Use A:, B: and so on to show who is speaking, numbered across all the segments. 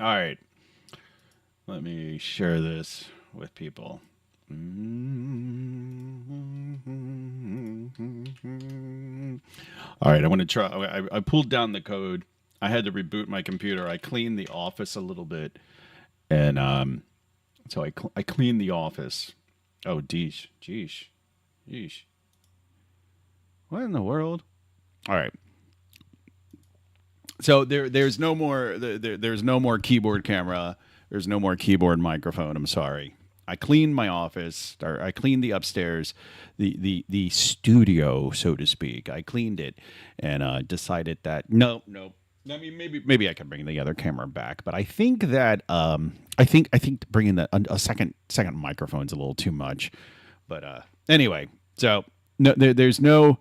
A: All right. Let me share this with people. All right, I want to try. I pulled down the code. I had to reboot my computer. I cleaned the office a little bit, and so I cleaned the office. Oh, geesh, geesh, geesh. What in the world? All right. So there's no more there's no more keyboard camera. There's no more keyboard microphone. I'm sorry. I cleaned my office. Or I cleaned the upstairs, the studio, so to speak. I cleaned it and decided that no. I mean, maybe I can bring the other camera back, but I think that I think bringing a second microphone's a little too much. But anyway, so no, there's no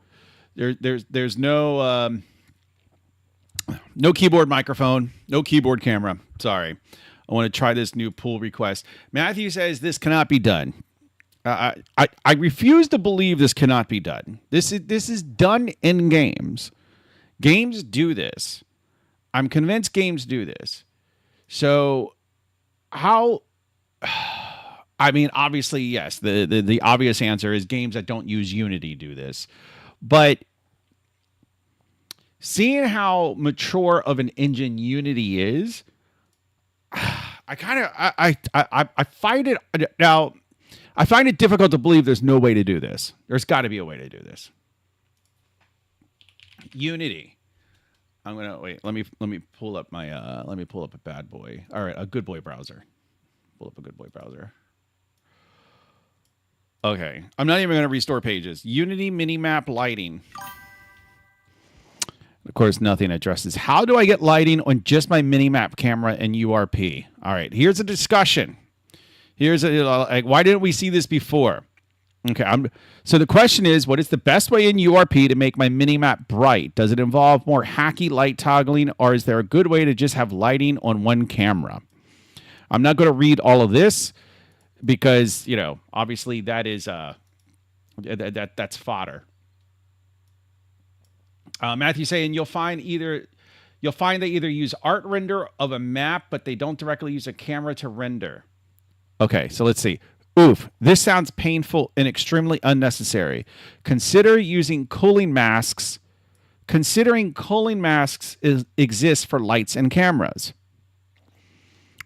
A: no keyboard microphone, no keyboard camera. Sorry. I want to try this new pull request. Matthew says this cannot be done. I refuse to believe this cannot be done. This is done in games. Games do this. I'm convinced games do this. So how? I mean, obviously, yes. The obvious answer is games that don't use Unity do this, but seeing how mature of an engine Unity is, I kind of I find it now. I find it difficult to believe there's no way to do this. There's got to be a way to do this. Unity. I'm gonna wait. Let me pull up my let me pull up a bad boy. All right, a good boy browser. Pull up a good boy browser. Okay, I'm not even gonna restore pages. Unity Minimap lighting. Of course, nothing addresses how do I get lighting on just my Minimap camera and URP. All right, here's a discussion. Here's like, why didn't we see this before? Okay, so the question is, what is the best way in URP to make my Minimap bright? Does it involve more hacky light toggling, or is there a good way to just have lighting on one camera? I'm not going to read all of this because, you know, obviously that is that's fodder. Matthew saying you'll find they either use art render of a map, but they don't directly use a camera to render. Okay, so let's see. Oof, this sounds painful and extremely unnecessary. Consider using cooling masks. Considering cooling masks exist for lights and cameras.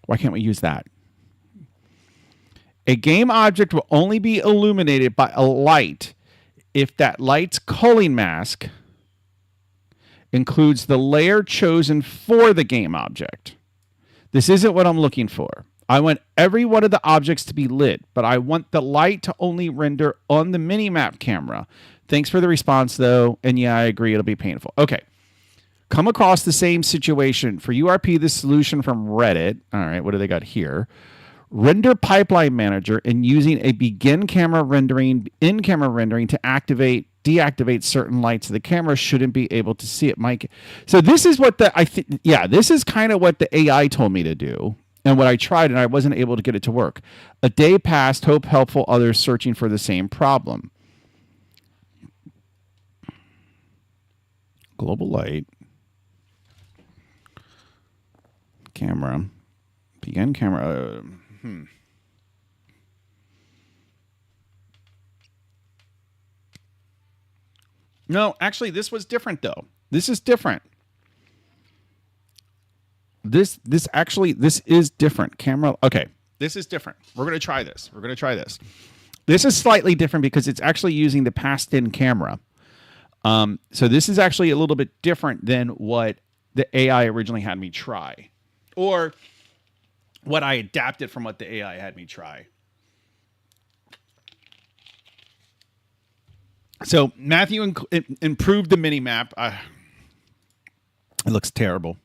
A: Why can't we use that? A game object will only be illuminated by a light if that light's cooling mask includes the layer chosen for the game object. This isn't what I'm looking for. I want every one of the objects to be lit, but I want the light to only render on the Minimap camera. Thanks for the response, though. And yeah, I agree, it'll be painful. Okay. Come across the same situation. For URP, the solution from Reddit. All right, what do they got here? Render Pipeline Manager and using a begin camera rendering, in-camera rendering to deactivate certain lights of the camera shouldn't be able to see it, Mike. So this is what this is kind of what the AI told me to do. And what I tried, and I wasn't able to get it to work. A day passed, hope helpful others searching for the same problem. Global light. Camera. Begin camera. No, actually, this was different, though. This is different. This is different. Camera. Okay, this is different. We're going to try this. This is slightly different because it's actually using the passed-in camera. So this is actually a little bit different than what the AI originally had me try, or what I adapted from what the AI had me try. So Matthew improved the Minimap. It looks terrible.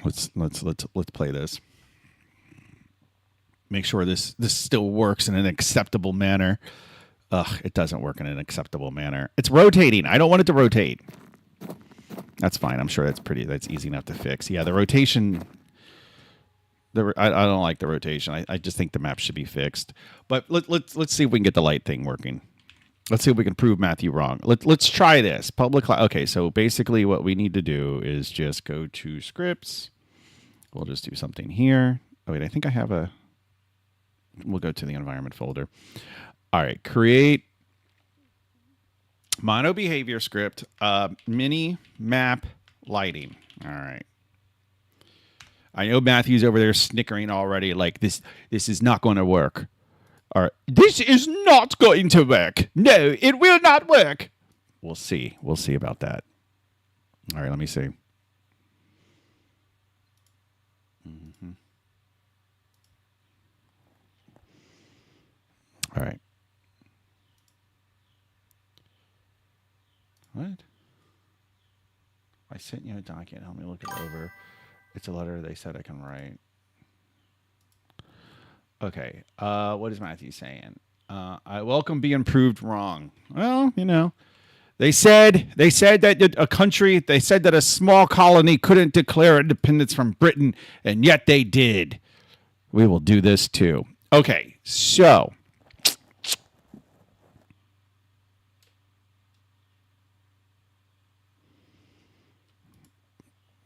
A: Let's play this. Make sure this still works in an acceptable manner. Ugh, it doesn't work in an acceptable manner. It's rotating. I don't want it to rotate. That's fine. I'm sure that's easy enough to fix. Yeah, the rotation. I don't like the rotation. I just think the map should be fixed. But let's see if we can get the light thing working. Let's see if we can prove Matthew wrong. Let's try this. Public class. Okay, so basically what we need to do is just go to scripts. We'll just do something here. Oh, wait, I think I have a... We'll go to the environment folder. All right, create mono behavior script, mini map lighting. All right. I know Matthew's over there snickering already, like this is not going to work. All right. This is not going to work. No, it will not work. We'll see. We'll see about that. All right, let me see. All right. What? I sent you a document. Help me look it over. It's a letter they said I can write. Okay. What is Matthew saying? I welcome being proved wrong. Well, you know, they said that a country, they said that a small colony couldn't declare independence from Britain, and yet they did. We will do this too. Okay, so.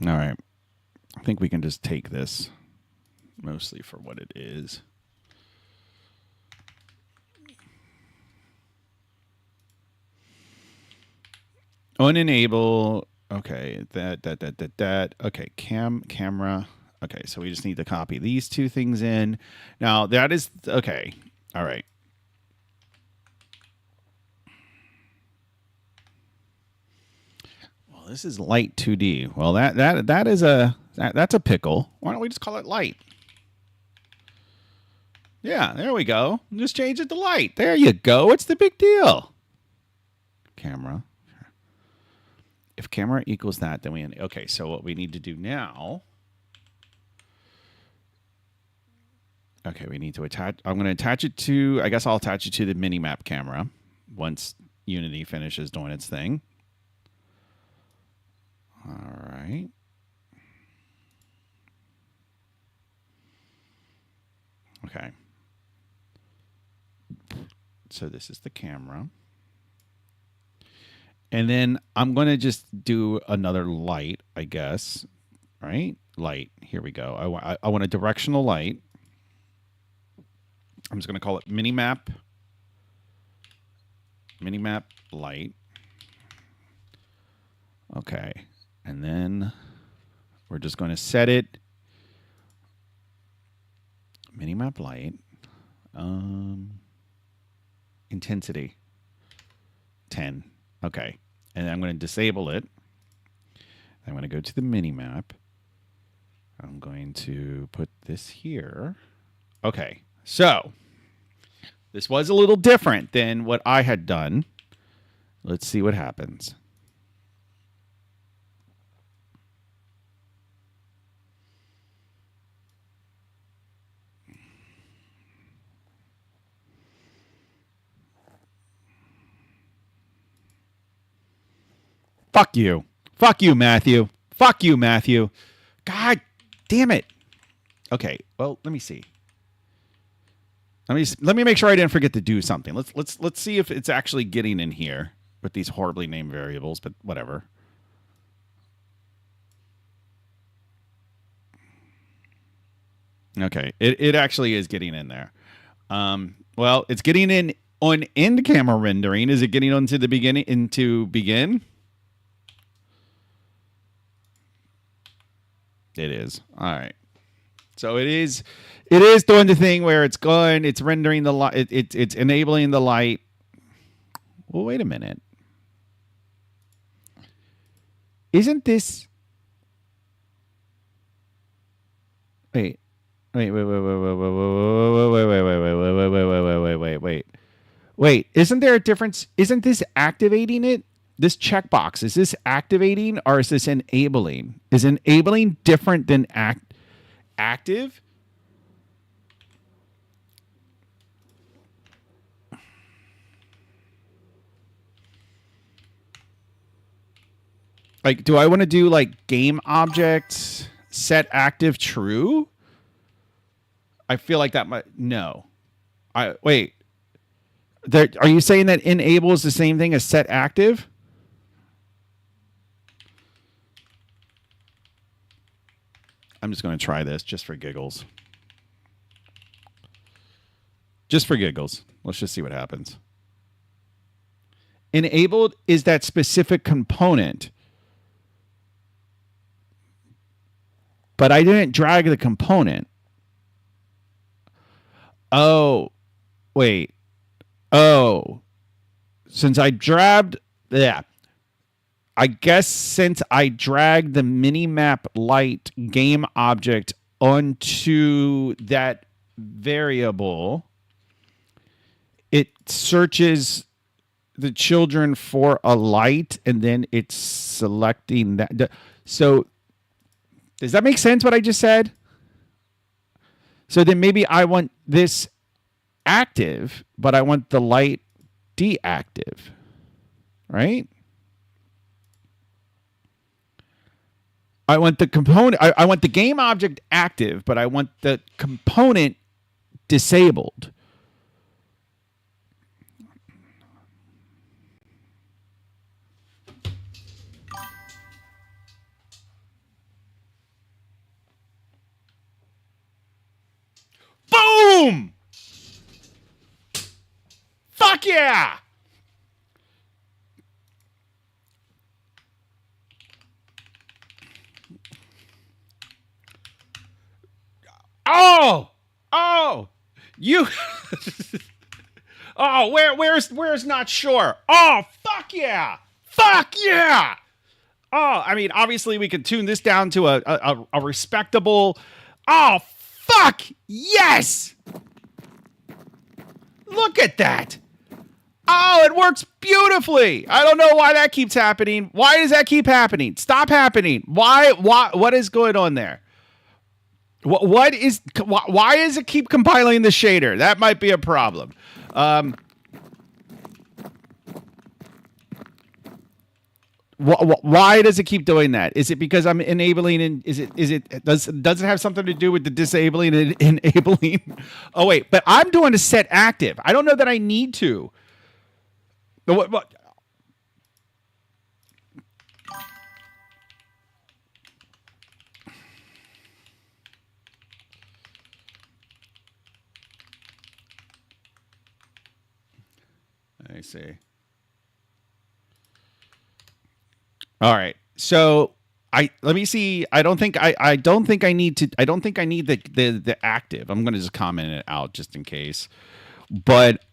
A: All right. I think we can just take this mostly for what it is. Unenable. Okay, that. Okay, camera. Okay, so we just need to copy these two things in. Now that is okay. All right. Well, this is light 2D. Well, that's a pickle. Why don't we just call it light? Yeah, there we go. Just change it to light. There you go. What's the big deal? Camera. If camera equals that, then we... Okay, so what we need to do now... Okay, we need to attach... I'm going to attach it to... I guess I'll attach it to the Minimap camera once Unity finishes doing its thing. All right. Okay. So this is the camera. And then I'm going to just do another light, I guess. Right? Light. Here we go. I want a directional light. I'm just going to call it Minimap. Minimap light. Okay. And then we're just going to set it. Minimap light. Intensity. 10. Okay. And I'm going to disable it. I'm going to go to the Minimap. I'm going to put this here. Okay. So this was a little different than what I had done. Let's see what happens. Fuck you. Fuck you, Matthew. Fuck you, Matthew. God damn it. Okay, well, let me see. Let me make sure I didn't forget to do something. Let's see if it's actually getting in here with these horribly named variables, but whatever. Okay, it actually is getting in there. Well, it's getting in on end camera rendering. Is it getting onto the beginning into begin? It is. All right. So it is doing the thing where it's rendering the light, it's enabling the light. Well, wait a minute. Isn't this... Wait. Wait, isn't there a difference? Isn't this activating it? This checkbox, is this activating or is this enabling? Is enabling different than active? Like, do I want to do like game objects set active true? I feel like that might... No. Wait. Are you saying that enable is the same thing as set active? I'm just going to try this just for giggles. Just for giggles. Let's just see what happens. Enabled is that specific component. But I didn't drag the component. Oh, wait. Oh, since I dragged, yeah. I guess since I dragged the Minimap light game object onto that variable, it searches the children for a light, and then it's selecting that. So does that make sense what I just said? So then maybe I want this active, but I want the light deactive, right? I want the component, I want the game object active, but I want the component disabled. Boom! Fuck yeah! Oh, you. Oh, where's not sure? Oh, fuck yeah! Fuck yeah! Oh, I mean, obviously we could tune this down to a respectable. Oh, fuck yes! Look at that. Oh, it works beautifully. I don't know why that keeps happening. Why does that keep happening? Stop happening. Why? What is going on there? Why does it keep compiling the shader? That might be a problem. Why does it keep doing that? Is it because I'm enabling? And does it have something to do with the disabling and enabling? Oh wait, but I'm doing a set active. I don't know that I need to. What? I see. All right. So let me see. I don't think I need the active. I'm going to just comment it out just in case. But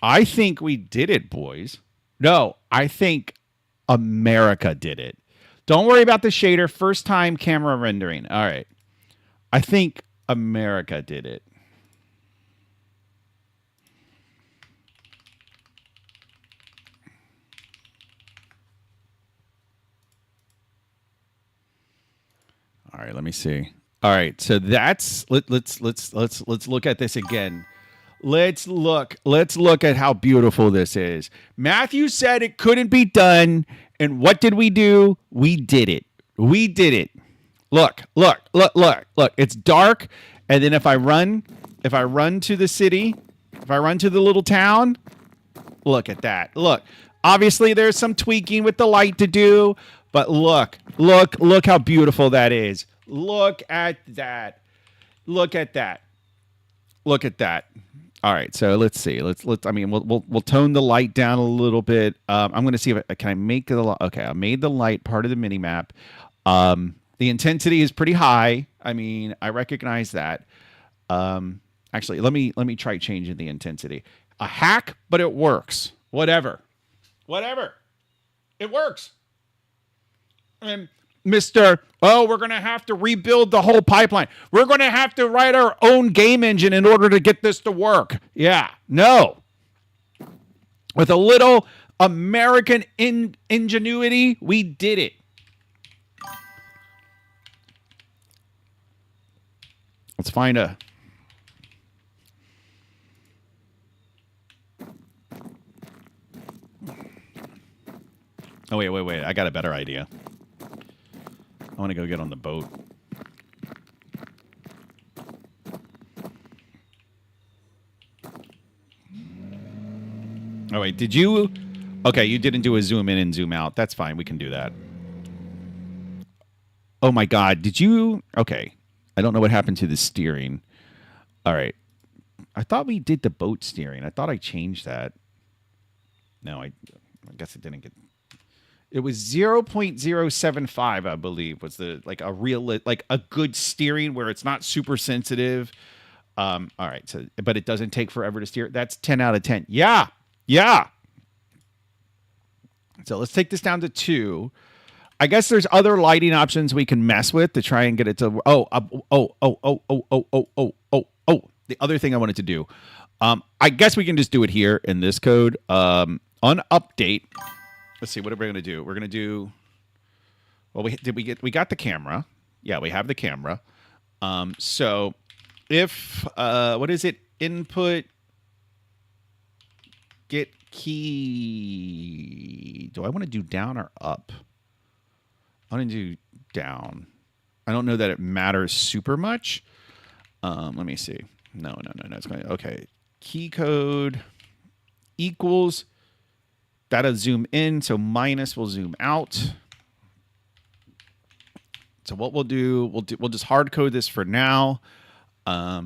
A: I think we did it, boys. No, I think America did it. Don't worry about the shader. First time camera rendering. All right. I think America did it. All right, let me see. All right, so let's look at this again. Let's look at how beautiful this is. Matthew said it couldn't be done, and what did we do? We did it. We did it. Look. It's dark, and then if I run to the city, if I run to the little town, look at that. Look. Obviously there's some tweaking with the light to do, but look how beautiful that is. Look at that. Look at that. Look at that. All right, so let's see. Let's. I mean, we'll tone the light down a little bit. I'm going to see if can I make the. Okay, I made the light part of the mini map. The intensity is pretty high. I mean, I recognize that. Actually, let me try changing the intensity. A hack, but it works. Whatever. It works. And Mr. Oh, we're going to have to rebuild the whole pipeline. We're going to have to write our own game engine in order to get this to work. Yeah, no. With a little American ingenuity, we did it. Let's find a... Oh, wait. I got a better idea. I want to go get on the boat. Oh, wait. Did you? Okay, you didn't do a zoom in and zoom out. That's fine. We can do that. Oh, my God. Did you? Okay. I don't know what happened to the steering. All right. I thought we did the boat steering. I thought I changed that. No, I guess it didn't get. It was 0.075, I believe, was the like a real like a good steering where it's not super sensitive. All right, so but it doesn't take forever to steer. That's 10 out of 10. Yeah. Yeah. So let's take this down to 2. I guess there's other lighting options we can mess with to try and get it to the other thing I wanted to do. I guess we can just do it here in this code. On update. Let's see, what are we going to do? We're going to do. Well, we got the camera. Yeah, we have the camera. So if what is it? Input get key. Do I want to do down or up? I want to do down. I don't know that it matters super much. Let me see. No. It's going to, okay. Key code equals. That'll zoom in, so minus will zoom out. So what we'll just hard code this for now. Yeah,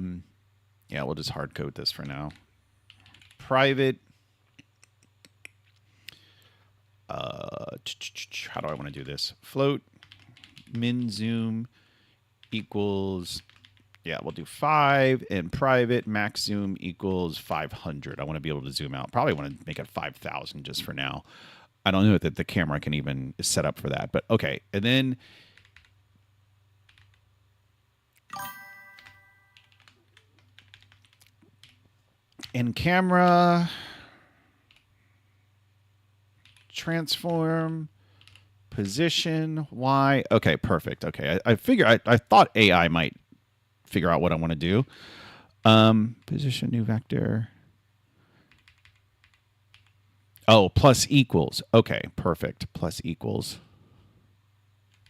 A: we'll just hard code this for now. Private. How do I want to do this? Float min zoom equals. Yeah, we'll do 5 and private max zoom equals 500. I want to be able to zoom out. Probably want to make it 5,000 just for now. I don't know that the camera can even set up for that, but okay. And then in camera transform position Y. Okay, perfect. Okay, I figure I thought AI might figure out what I want to do. Position new vector. Oh, plus equals. Okay, perfect. Plus equals.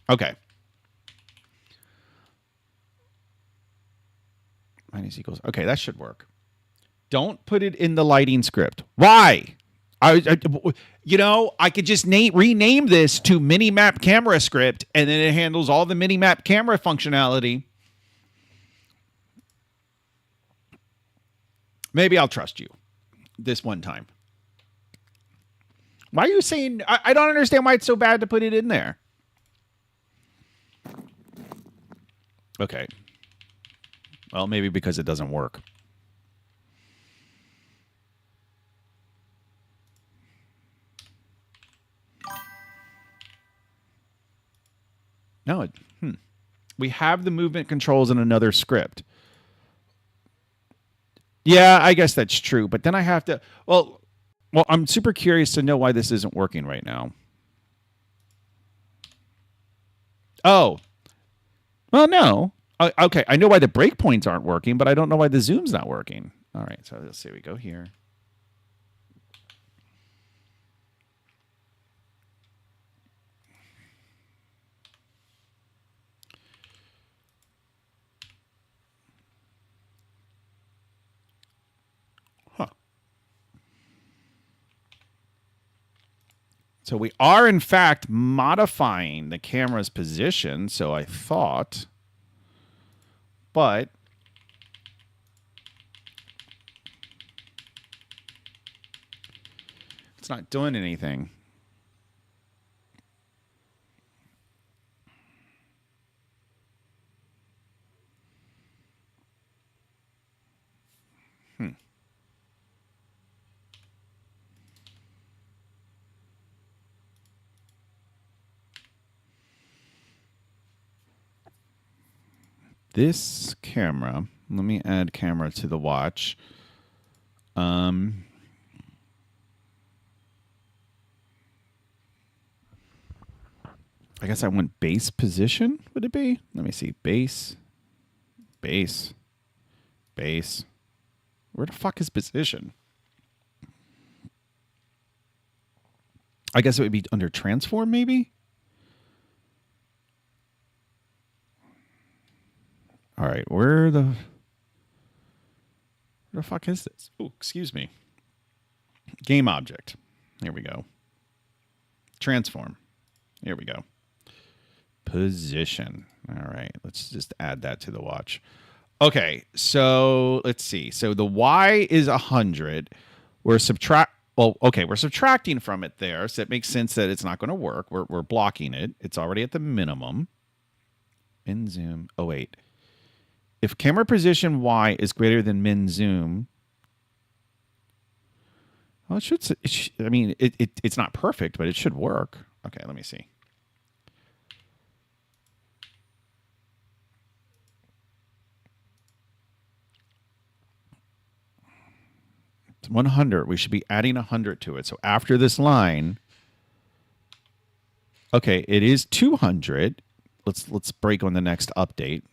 A: Okay. Minus equals. Okay, that should work. Don't put it in the lighting script. Why? I could just rename this to Minimap camera script, and then it handles all the Minimap camera functionality. Maybe I'll trust you this one time. Why are you saying... I don't understand why it's so bad to put it in there. Okay. Well, maybe because it doesn't work. No. We have the movement controls in another script. Yeah, I guess that's true. But then I have to... Well, I'm super curious to know why this isn't working right now. Oh. Well, no. Okay, I know why the breakpoints aren't working, but I don't know why the zoom's not working. All right, so let's see. We go here. So we are, in fact, modifying the camera's position, so I thought. But it's not doing anything. This camera, let me add camera to the watch. I guess I want base position, would it be? Let me see. Base. Where the fuck is position? I guess it would be under transform, maybe? All right, where the fuck is this? Oh, excuse me. Game object. Here we go. Transform. Here we go. Position. All right, let's just add that to the watch. Okay, so let's see. So the Y is 100. We're subtracting from it there, so it makes sense that it's not going to work. We're blocking it. It's already at the minimum. Min zoom. Oh wait. If camera position Y is greater than min zoom, well, I mean, it's not perfect, but it should work. Okay, let me see. It's 100. We should be adding 100 to it. So after this line, okay, it is 200. Let's break on the next update.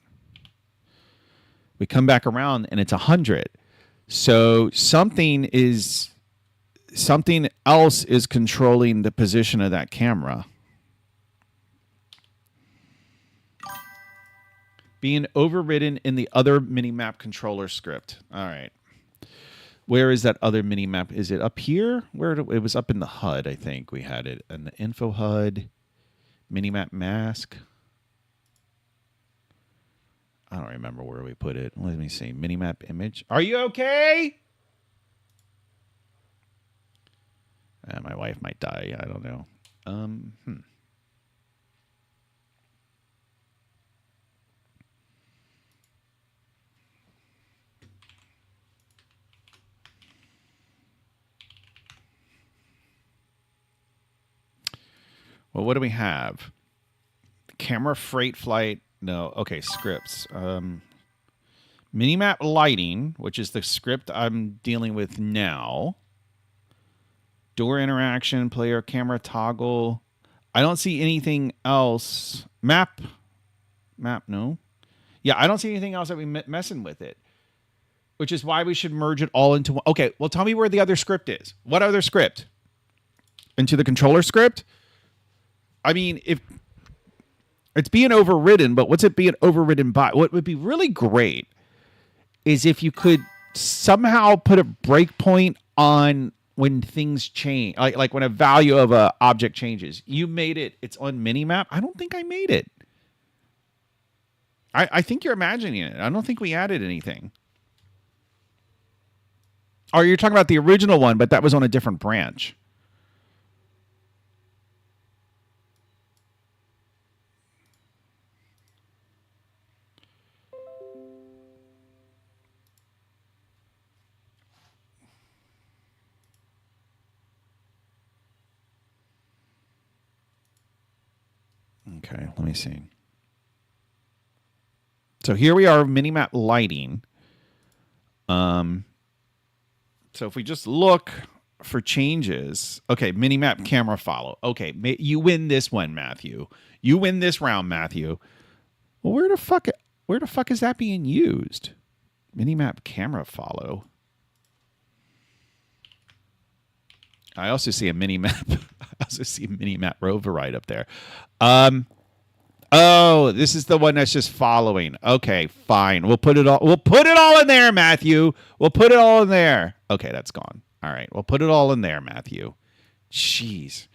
A: We come back around and it's 100. So something else is controlling the position of that camera. Being overridden in the other Minimap controller script. All right. Where is that other Minimap? Is it up here? It was up in the HUD, I think we had it. And the info HUD, Minimap mask. I don't remember where we put it. Let me see. Minimap image. Are you okay? My wife might die. I don't know. Well, what do we have? Camera freight flight. No. Okay, scripts. Minimap lighting, which is the script I'm dealing with now. Door interaction, player camera toggle. I don't see anything else. Map, no. Yeah, I don't see anything else that we messing with it. Which is why we should merge it all into one. Okay, well, tell me where the other script is. What other script? Into the controller script? I mean, if it's being overridden, but what's it being overridden by? What would be really great is if you could somehow put a breakpoint on when things change, like when a value of a object changes. You made it. It's on Minimap. I don't think I made it. I think you're imagining it. I don't think we added anything. Or you're talking about the original one, but that was on a different branch. Okay, let me see. So here we are, Minimap lighting. So if we just look for changes, okay, Minimap camera follow. Okay, you win this one, Matthew. You win this round, Matthew. Well, where the fuck is that being used? Minimap camera follow. I also see a Minimap. I also see a Minimap rover right up there. Oh, this is the one that's just following. Okay, fine. We'll put it all in there, Matthew. We'll put it all in there. Okay, that's gone. All right, we'll put it all in there, Matthew. Jeez.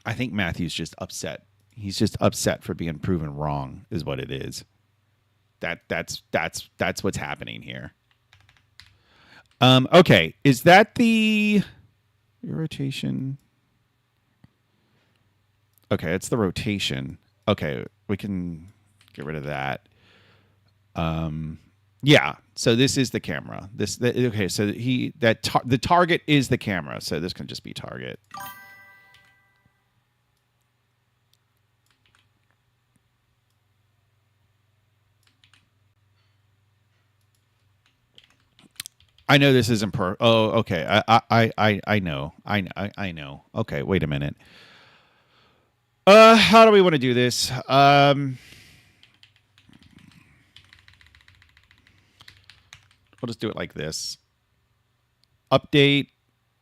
A: I think Matthew's just upset. He's just upset for being proven wrong, is what it is. That's what's happening here. Okay, is that the rotation? Okay, it's the rotation. Okay, we can get rid of that. Yeah. So this is the camera. Okay. So the target is the camera. So this can just be target. I know this isn't Oh, okay. I know. I know. Okay. Wait a minute. How do we want to do this? We'll just do it like this. Update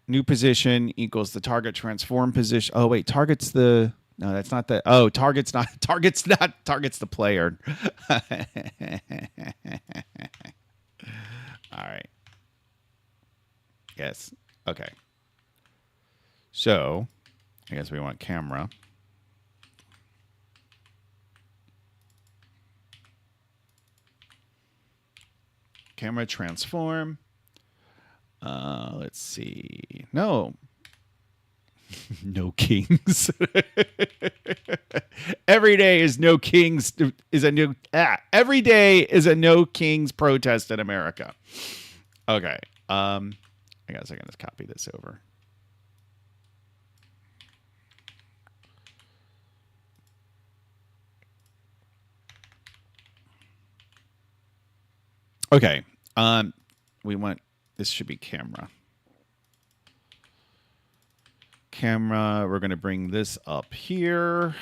A: new position equals the target transform position. Oh wait, target's the no, that's not the. Oh, target's the player. All right. Okay. So I guess we want camera. Camera transform. Let's see. No. No kings. Every day is no kings is a new every day is a no kings protest in America. Okay. I guess I can just copy this over. Okay. We want this should be camera. Camera, we're going to bring this up here.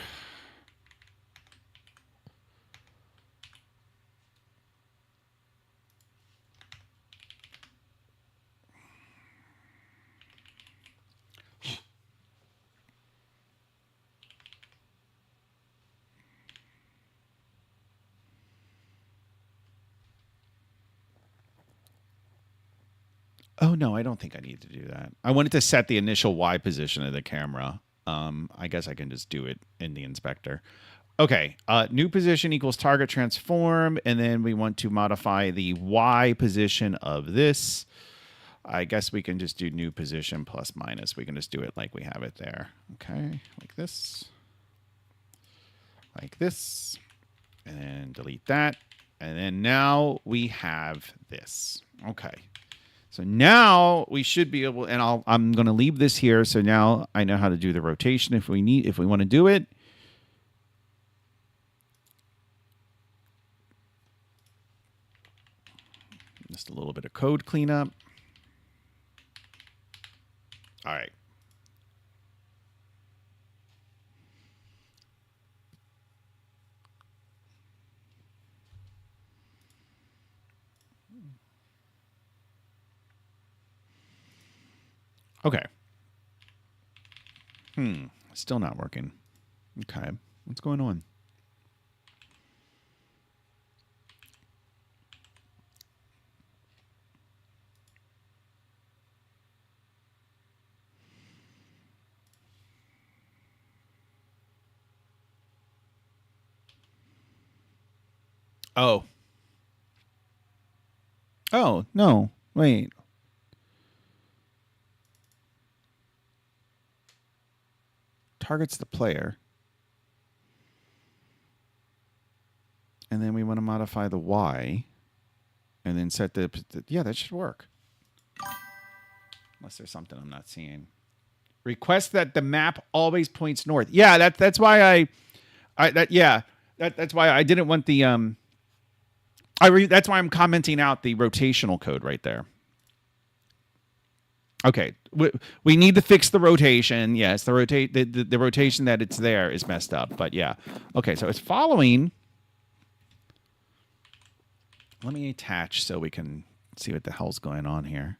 A: Oh, no, I don't think I need to do that. I wanted to set the initial Y position of the camera. I guess I can just do it in the inspector. Okay, new position equals target transform, and then we want to modify the Y position of this. I guess we can just do new position plus minus. We can just do it like we have it there. Okay, like this. Like this. And then delete that. And then now we have this. Okay. So now we should be able, and I'm going to leave this here. So now I know how to do the rotation if we want to do it. Just a little bit of code cleanup. All right. Okay. Still not working. Okay. What's going on? Oh. Oh, no. Wait. Targets the player. And then we want to modify the Y. And then set the yeah, that should work. Unless there's something I'm not seeing. Request that the map always points north. Yeah, that's why that's why I didn't want the that's why I'm commenting out the rotational code right there. Okay, we need to fix the rotation. Yes, the rotation that it's there is messed up. But yeah, okay, so it's following. Let me attach so we can see what the hell's going on here.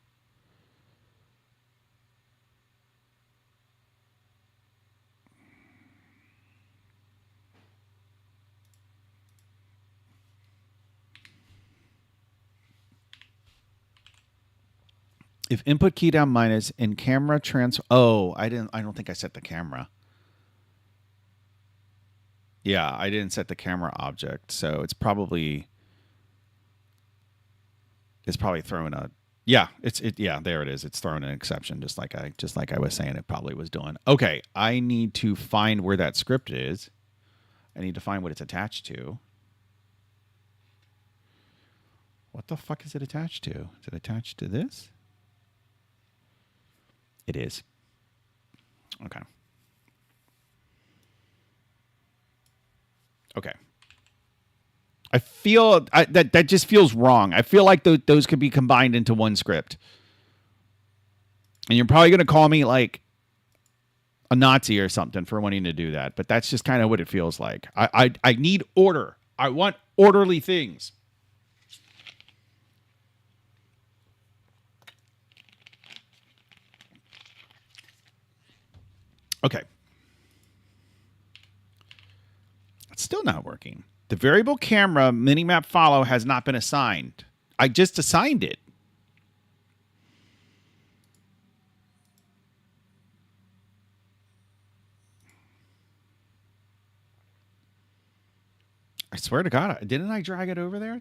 A: If input key down minus in camera trans. Oh, I don't think I set the camera. Yeah, I didn't set the camera object, so it's probably throwing a. Yeah, yeah, there it is. It's throwing an exception, just like I was saying it probably was doing. Okay, I need to find where that script is. I need to find what it's attached to. What the fuck is it attached to? Is it attached to this? It is. Okay. Okay. I feel that just feels wrong. I feel like those could be combined into one script. And you're probably going to call me like a Nazi or something for wanting to do that. But that's just kind of what it feels like. I need order. I want orderly things. Okay. It's still not working. The variable camera minimap follow has not been assigned. I just assigned it. I swear to God, didn't I drag it over there?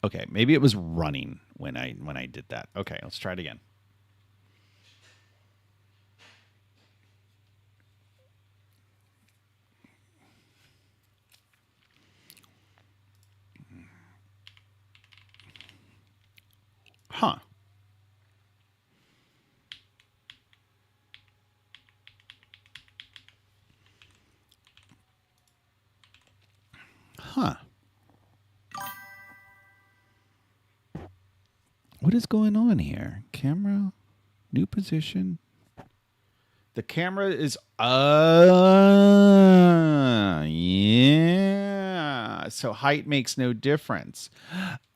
A: Okay, maybe it was running when I did that. Okay, let's try it again. Huh. Huh. What is going on here? Camera, new position. The camera is yeah. So height makes no difference.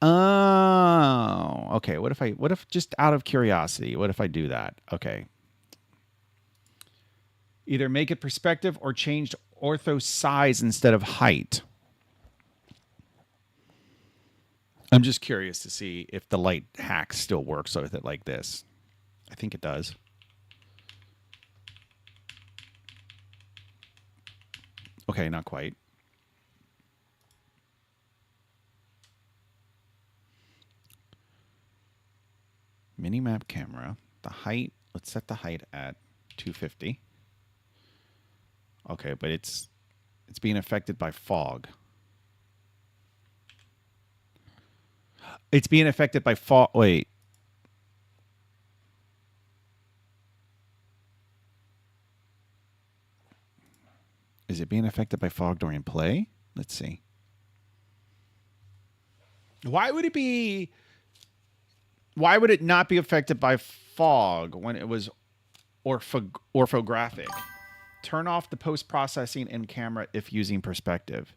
A: Oh. Okay, what if just out of curiosity, what if I do that? Okay. Either make it perspective or change ortho size instead of height. I'm just curious to see if the light hack still works with it like this. I think it does. Okay, not quite. Minimap camera. The height, let's set the height at 250. Okay, but it's being affected by fog. It's being affected by fog. Wait. Is it being affected by fog during play? Let's see. Why would it not be affected by fog when it was orthographic? Turn off the post-processing in camera if using perspective.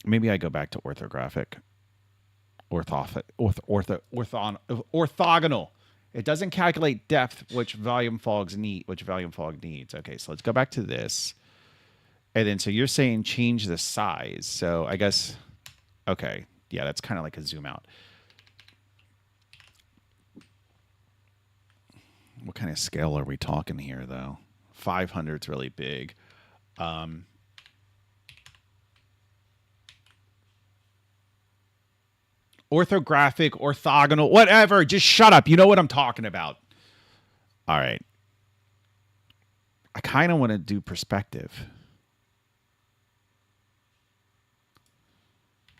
A: Maybe I go back to orthographic. Orthogonal. It doesn't calculate depth, which volume fog needs. Okay, so let's go back to this. And then so you're saying change the size. So I guess okay. Yeah, that's kind of like a zoom out. What kind of scale are we talking here though? 500 is really big. Orthographic, orthogonal, whatever. Just shut up. You know what I'm talking about. All right. I kind of want to do perspective.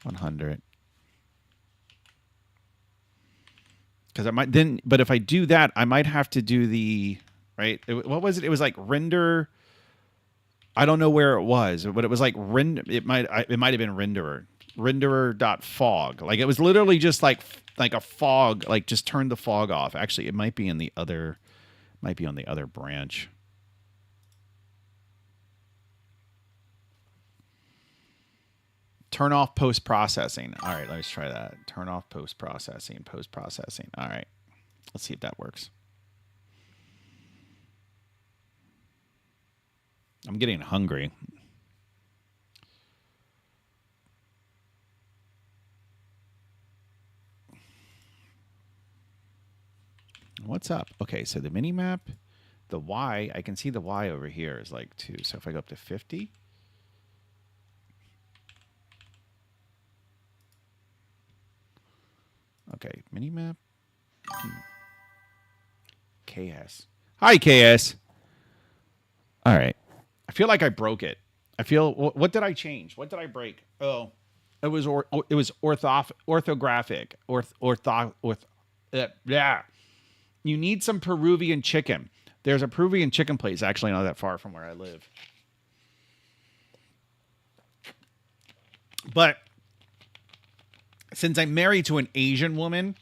A: 100. Because I might then, but if I do that, I might have to do the right. What was it? It was like render. I don't know where it was, but it was like render. It might have been renderer.fog. Like it was literally just like a fog. Like just turn the fog off. Actually, it might be in the other. Might be on the other branch. Turn off post-processing. All right, let's try that. Turn off post-processing. Post-processing. All right. Let's see if that works. I'm getting hungry. What's up? Okay, so the mini-map, the Y, I can see the Y over here is like 2. So if I go up to 50... Okay, minimap. KS. Hi, KS. All right. I feel like I broke it. I feel. What did I change? What did I break? Oh, it was orthographic. Yeah. You need some Peruvian chicken. There's a Peruvian chicken place actually not that far from where I live. But since I'm married to an Asian woman,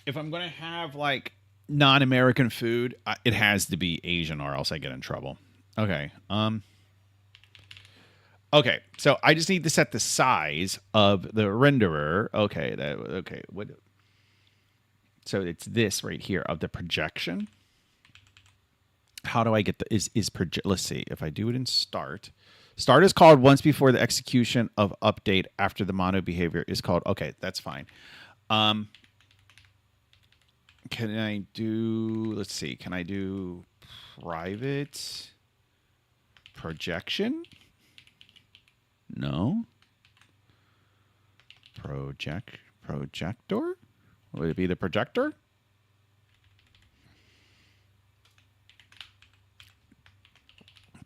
A: if I'm going to have like non-American food, it has to be Asian or else I get in trouble. Okay. Okay. So I just need to set the size of the renderer. Okay. Okay. What? So it's this right here of the projection. How do I get the let's see if I do it in start. Start is called once before the execution of update after the mono behavior is called. Okay, that's fine. Can I do, let's see, can I do private projection? No. Projector? Would it be the projector?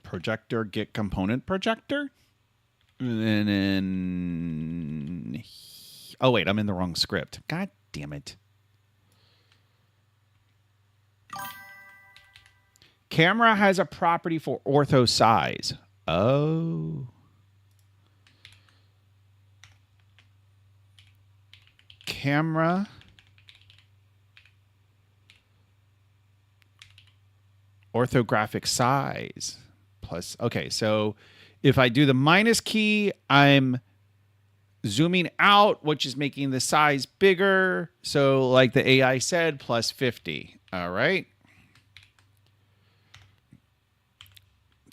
A: Projector, get component projector? And then, oh wait, I'm in the wrong script. God damn it. Camera has a property for ortho size. Oh. Camera orthographic size plus. Okay, so if I do the minus key, I'm zooming out, which is making the size bigger. So like the AI said, plus 50. All right.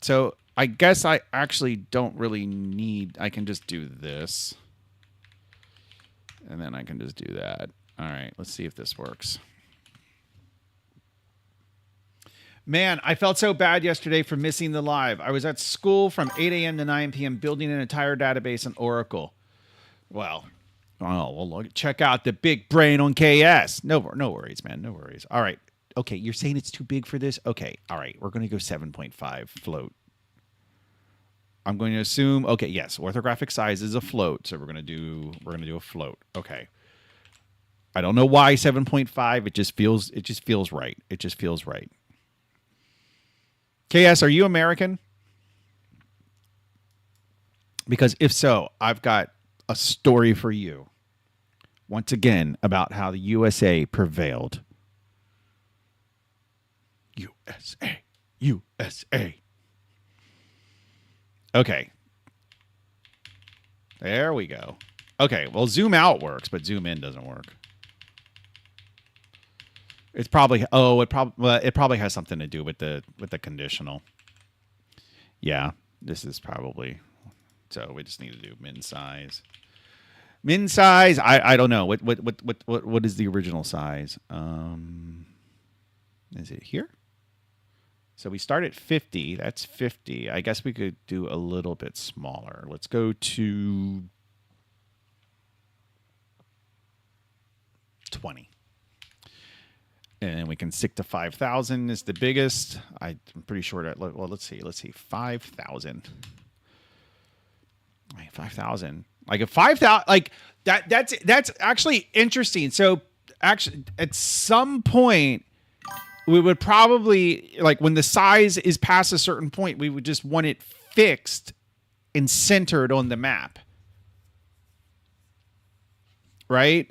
A: So I guess I actually don't really need, I can just do this. And then I can just do that. All right, let's see if this works. Man, I felt so bad yesterday for missing the live. I was at school from 8 a.m. to 9 p.m. building an entire database in Oracle. Well, look, check out the big brain on KS. No worries, man. No worries. All right. Okay, you're saying it's too big for this? Okay. All right. We're going to go 7.5 float. I'm going to assume, okay, yes, orthographic size is a float, so we're going to do a float. Okay. I don't know why 7.5. It just feels right. It just feels right. KS, are you American? Because if so, I've got a story for you. Once again, about how the USA prevailed. USA. USA. Okay. There we go. Okay, well, zoom out works, but zoom in doesn't work. It's probably it probably has something to do with the conditional. Yeah, this is probably, so we just need to do min size. Min size, I don't know. What is the original size? Is it here? So we start at 50. That's 50. I guess we could do a little bit smaller. Let's go to 20. And we can stick to 5,000 is the biggest. I'm pretty sure that, well, let's see. 5,000. 5,000. Like a 5,000, like that's actually interesting. So actually at some point we would probably, like when the size is past a certain point, we would just want it fixed and centered on the map. Right?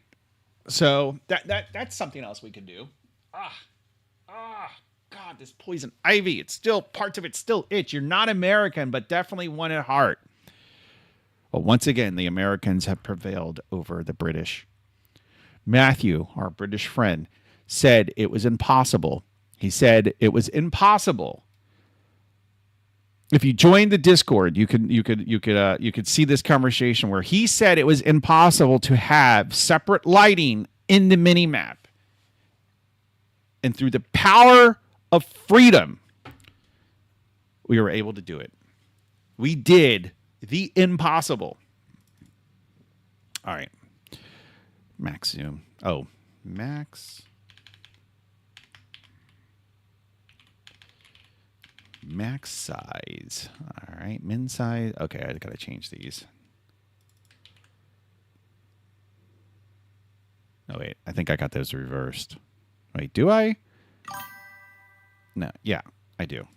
A: So that's something else we could do. God, this poison ivy. It's still, parts of it still itch. You're not American, but definitely one at heart. Well, once again, the Americans have prevailed over the British. Matthew, our British friend, said it was impossible. He said it was impossible. If you join the Discord, you could see this conversation where he said it was impossible to have separate lighting in the minimap. And through the power of freedom, we were able to do it. We did the impossible. All right. Max zoom. Oh, max. Max size. All right. Min size. Okay, I got to change these. Oh, wait. I think I got those reversed. Wait, do I? No. Yeah, I do.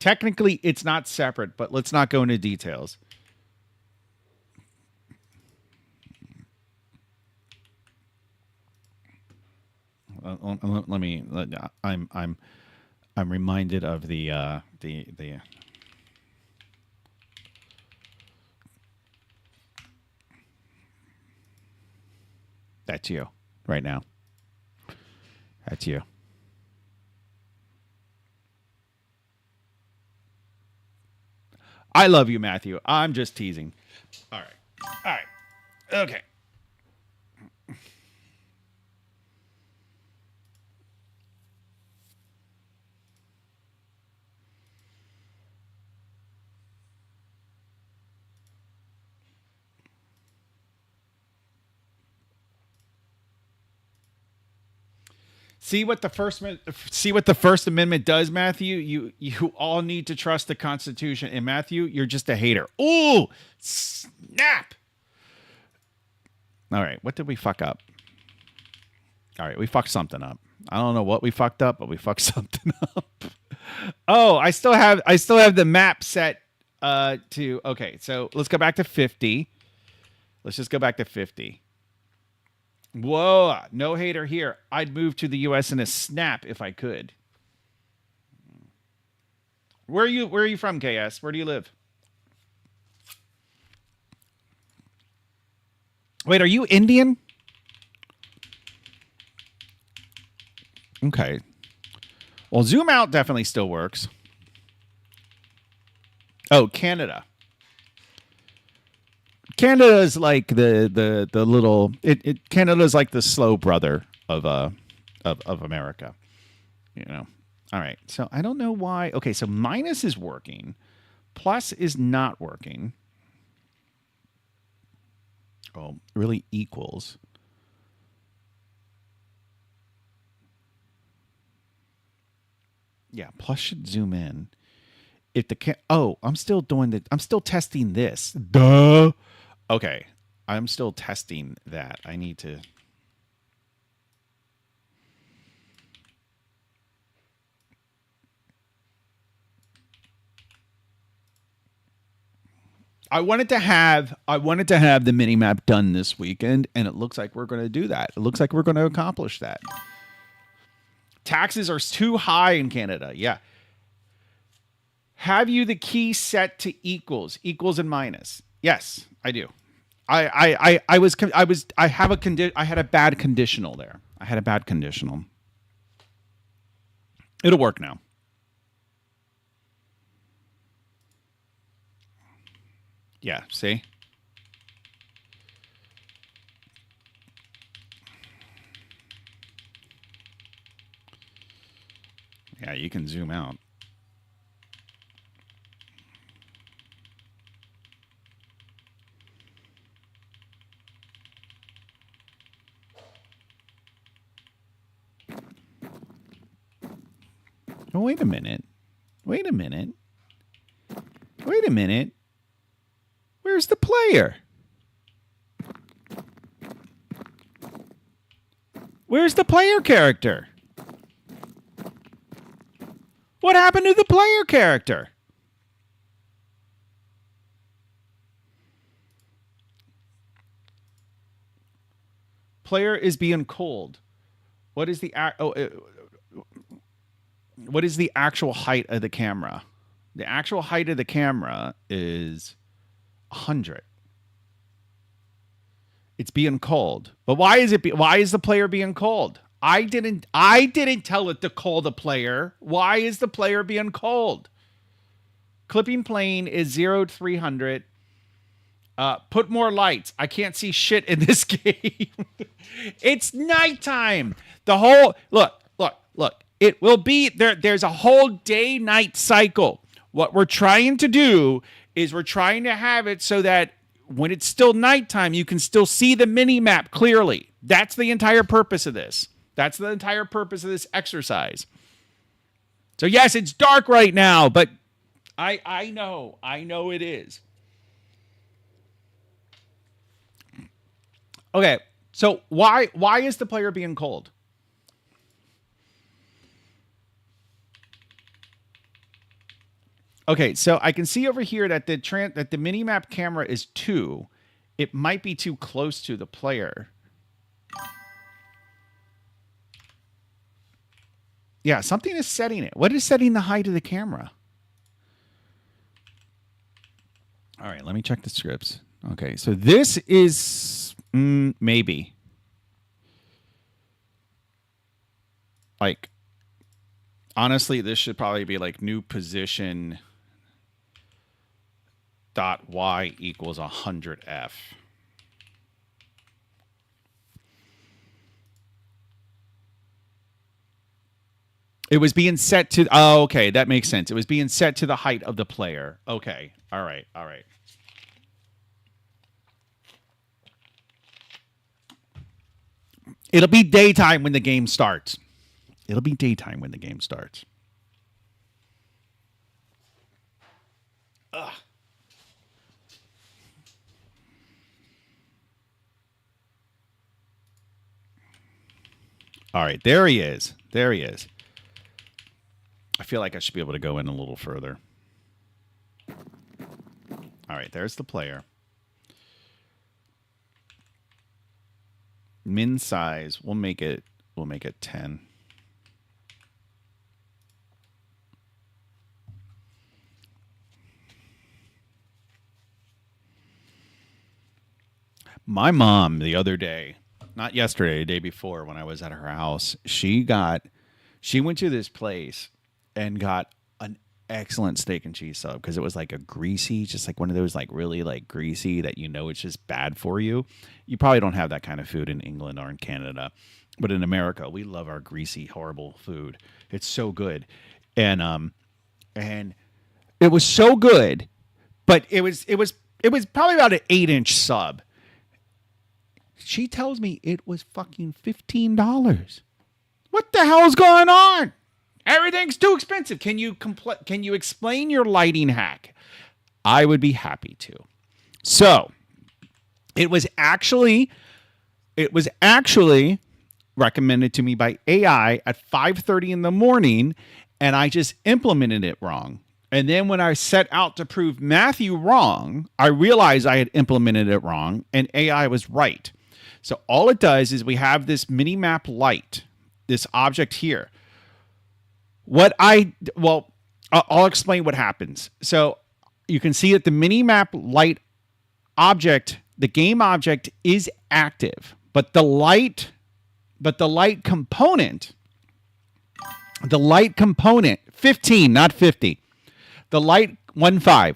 A: Technically, it's not separate, but let's not go into details. Let me. I'm reminded of the. That's you right now. That's you. I love you, Matthew. I'm just teasing. All right. Okay. See what the First Amendment does, Matthew. You all need to trust the Constitution. And Matthew, you're just a hater. Ooh, snap! All right, what did we fuck up? All right, we fucked something up. I don't know what we fucked up, but we fucked something up. Oh, I still have the map set to. Okay, so let's go back to 50. Let's just go back to 50. Whoa, no hater here. I'd move to the U.S. in a snap if I could. Where are you from, KS? Where do you live? Wait, are you Indian? Okay. Well, zoom out definitely still works. Oh, Canada. Canada is like the little Canada is like the slow brother of America. You know. All right. So I don't know why. Okay, so minus is working. Plus is not working. Oh, really equals. Yeah, plus should zoom in. If the I'm still testing this. Duh. Okay, I'm still testing that. I need to. I wanted to have the mini map done this weekend, and it looks like we're going to do that. It looks like we're going to accomplish that. Taxes are too high in Canada. Yeah. Have you the key set to equals and minus? Yes, I do. I had a bad conditional there. I had a bad conditional. It'll work now. Yeah, see? Yeah, you can zoom out. Oh, wait a minute. Wait a minute. Wait a minute. Where's the player? Where's the player character? What happened to the player character? Player is being cold. What is the what is the actual height of the camera? The actual height of the camera is 100. It's being cold. But why is the player being cold? I didn't tell it to call the player. Why is the player being cold? Clipping plane is 0 to 300. Put more lights. I can't see shit in this game. It's nighttime. The whole look. It will be there. There's a whole day-night cycle. What we're trying to do is we're trying to have it so that when it's still nighttime, you can still see the mini map clearly. That's the entire purpose of this. That's the entire purpose of this exercise. So yes, it's dark right now, but I know it is. Okay, so why is the player being cold? Okay, so I can see over here that the minimap camera is 2. It might be too close to the player. Yeah, something is setting it. What is setting the height of the camera? All right, let me check the scripts. Okay, so this is maybe. Like, honestly, this should probably be like new position dot y equals 100f. It was being set to. Oh, okay, that makes sense. It was being set to the height of the player. Okay, all right. It'll be daytime when the game starts. It'll be daytime when the game starts. Ugh. All right, there he is. There he is. I feel like I should be able to go in a little further. All right, there's the player. Min size, we'll make it 10. My mom the other day, not yesterday, the day before when I was at her house, she went to this place and got an excellent steak and cheese sub because it was like a greasy, just like one of those like really like greasy that you know it's just bad for you. You probably don't have that kind of food in England or in Canada, but in America, we love our greasy, horrible food. It's so good. And it was so good, but it was probably about an 8-inch sub. She tells me it was fucking $15. What the hell's going on? Everything's too expensive. Can you explain your lighting hack? I would be happy to. So, it was actually recommended to me by AI at 5:30 in the morning, and I just implemented it wrong. And then when I set out to prove Matthew wrong, I realized I had implemented it wrong, and AI was right. So all it does is we have this Minimap light, this object here. I'll explain what happens. So you can see that the Minimap light object, the game object, is active, but the light component, 15, not 50. The light 15.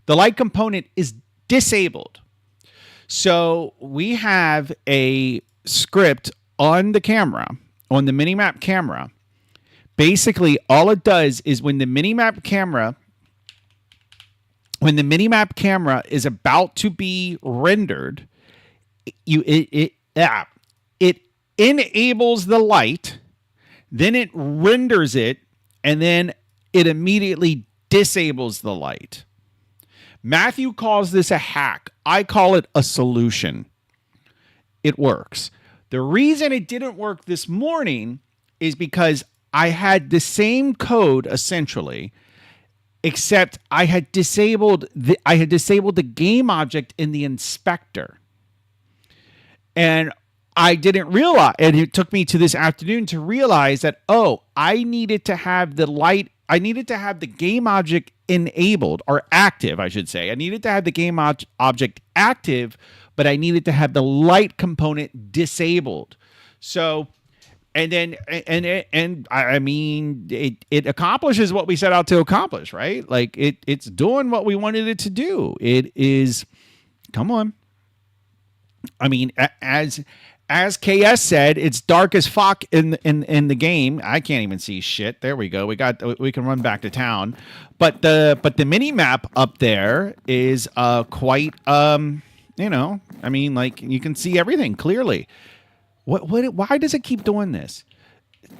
A: The light component is disabled. So we have a script on the camera, on the Minimap camera. Basically, all it does is when the Minimap camera is about to be rendered, it enables the light, then it renders it, and then it immediately disables the light. Matthew calls this a hack. I call it a solution. It works. The reason it didn't work this morning is because I had the same code essentially, except I had disabled the game object in the inspector. And I didn't realize, and it took me to this afternoon to realize that, I needed to have the game object enabled, or active, I should say. I needed to have the game object active, but I needed to have the light component disabled. So, I mean, it accomplishes what we set out to accomplish, right? Like it's doing what we wanted it to do. It is, come on. I mean, as KS said, it's dark as fuck in the game. I can't even see shit. There we go. We can run back to town. But the mini map up there is quite I mean, like you can see everything clearly. Why does it keep doing this?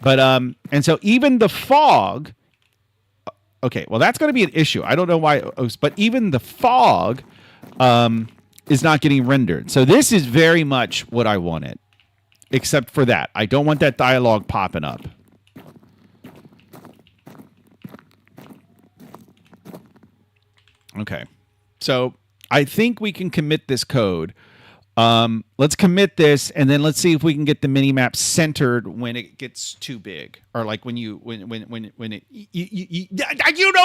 A: But and so even the fog, okay, well that's going to be an issue. I don't know why, but even the fog is not getting rendered. So this is very much what I wanted, except for that. I don't want that dialogue popping up. Okay. So I think we can commit this code. Let's commit this, and then let's see if we can get the minimap centered when it gets too big, or like when you know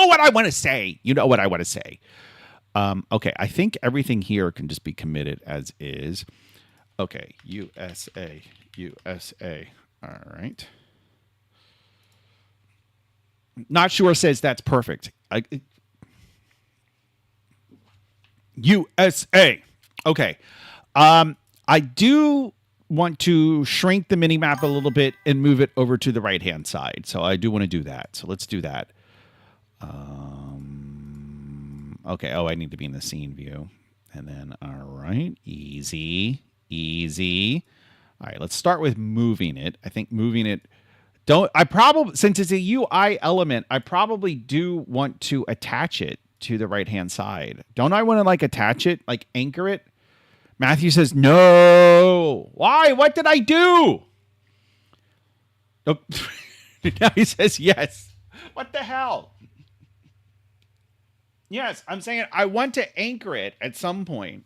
A: what I want to say. You know what I want to say. Okay, I think everything here can just be committed as is. Okay, USA. All right. Not sure says that's perfect. USA. Okay. I do want to shrink the minimap a little bit and move it over to the right-hand side. So I do want to do that. So let's do that. Okay. Oh, I need to be in the scene view. And then, all right. Easy. All right. Let's start with moving it. I think moving it Don't I probably since it's a UI element, I probably do want to attach it to the right hand side. Don't I want to like attach it, like anchor it? Matthew says no. Why? What did I do? Nope. Now he says yes. What the hell? Yes, I'm saying I want to anchor it at some point.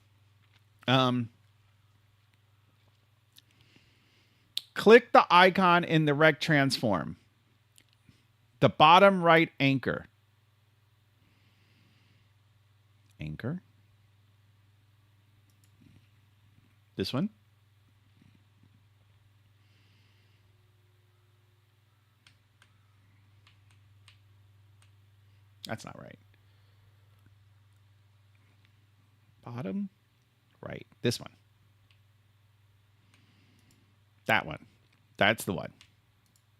A: Click the icon in the rect transform. The bottom right anchor. Anchor. This one. That's not right. Bottom right. This one. That one. That's the one.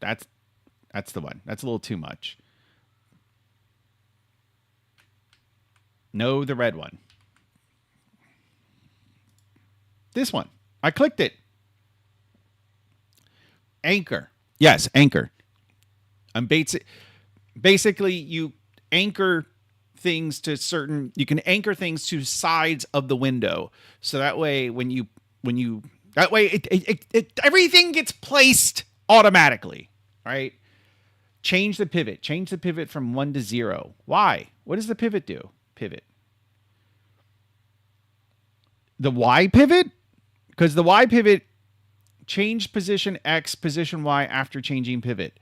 A: That's the one. That's a little too much. No, the red one. This one. I clicked it. Anchor. Yes, anchor. I'm basically you anchor things to certain, you can anchor things to sides of the window. So that way that way it everything gets placed automatically, right? Change the pivot. Change the pivot from 1 to 0. Why? What does the pivot do? Pivot. The Y pivot? Because the Y pivot changed position X, position Y after changing pivot.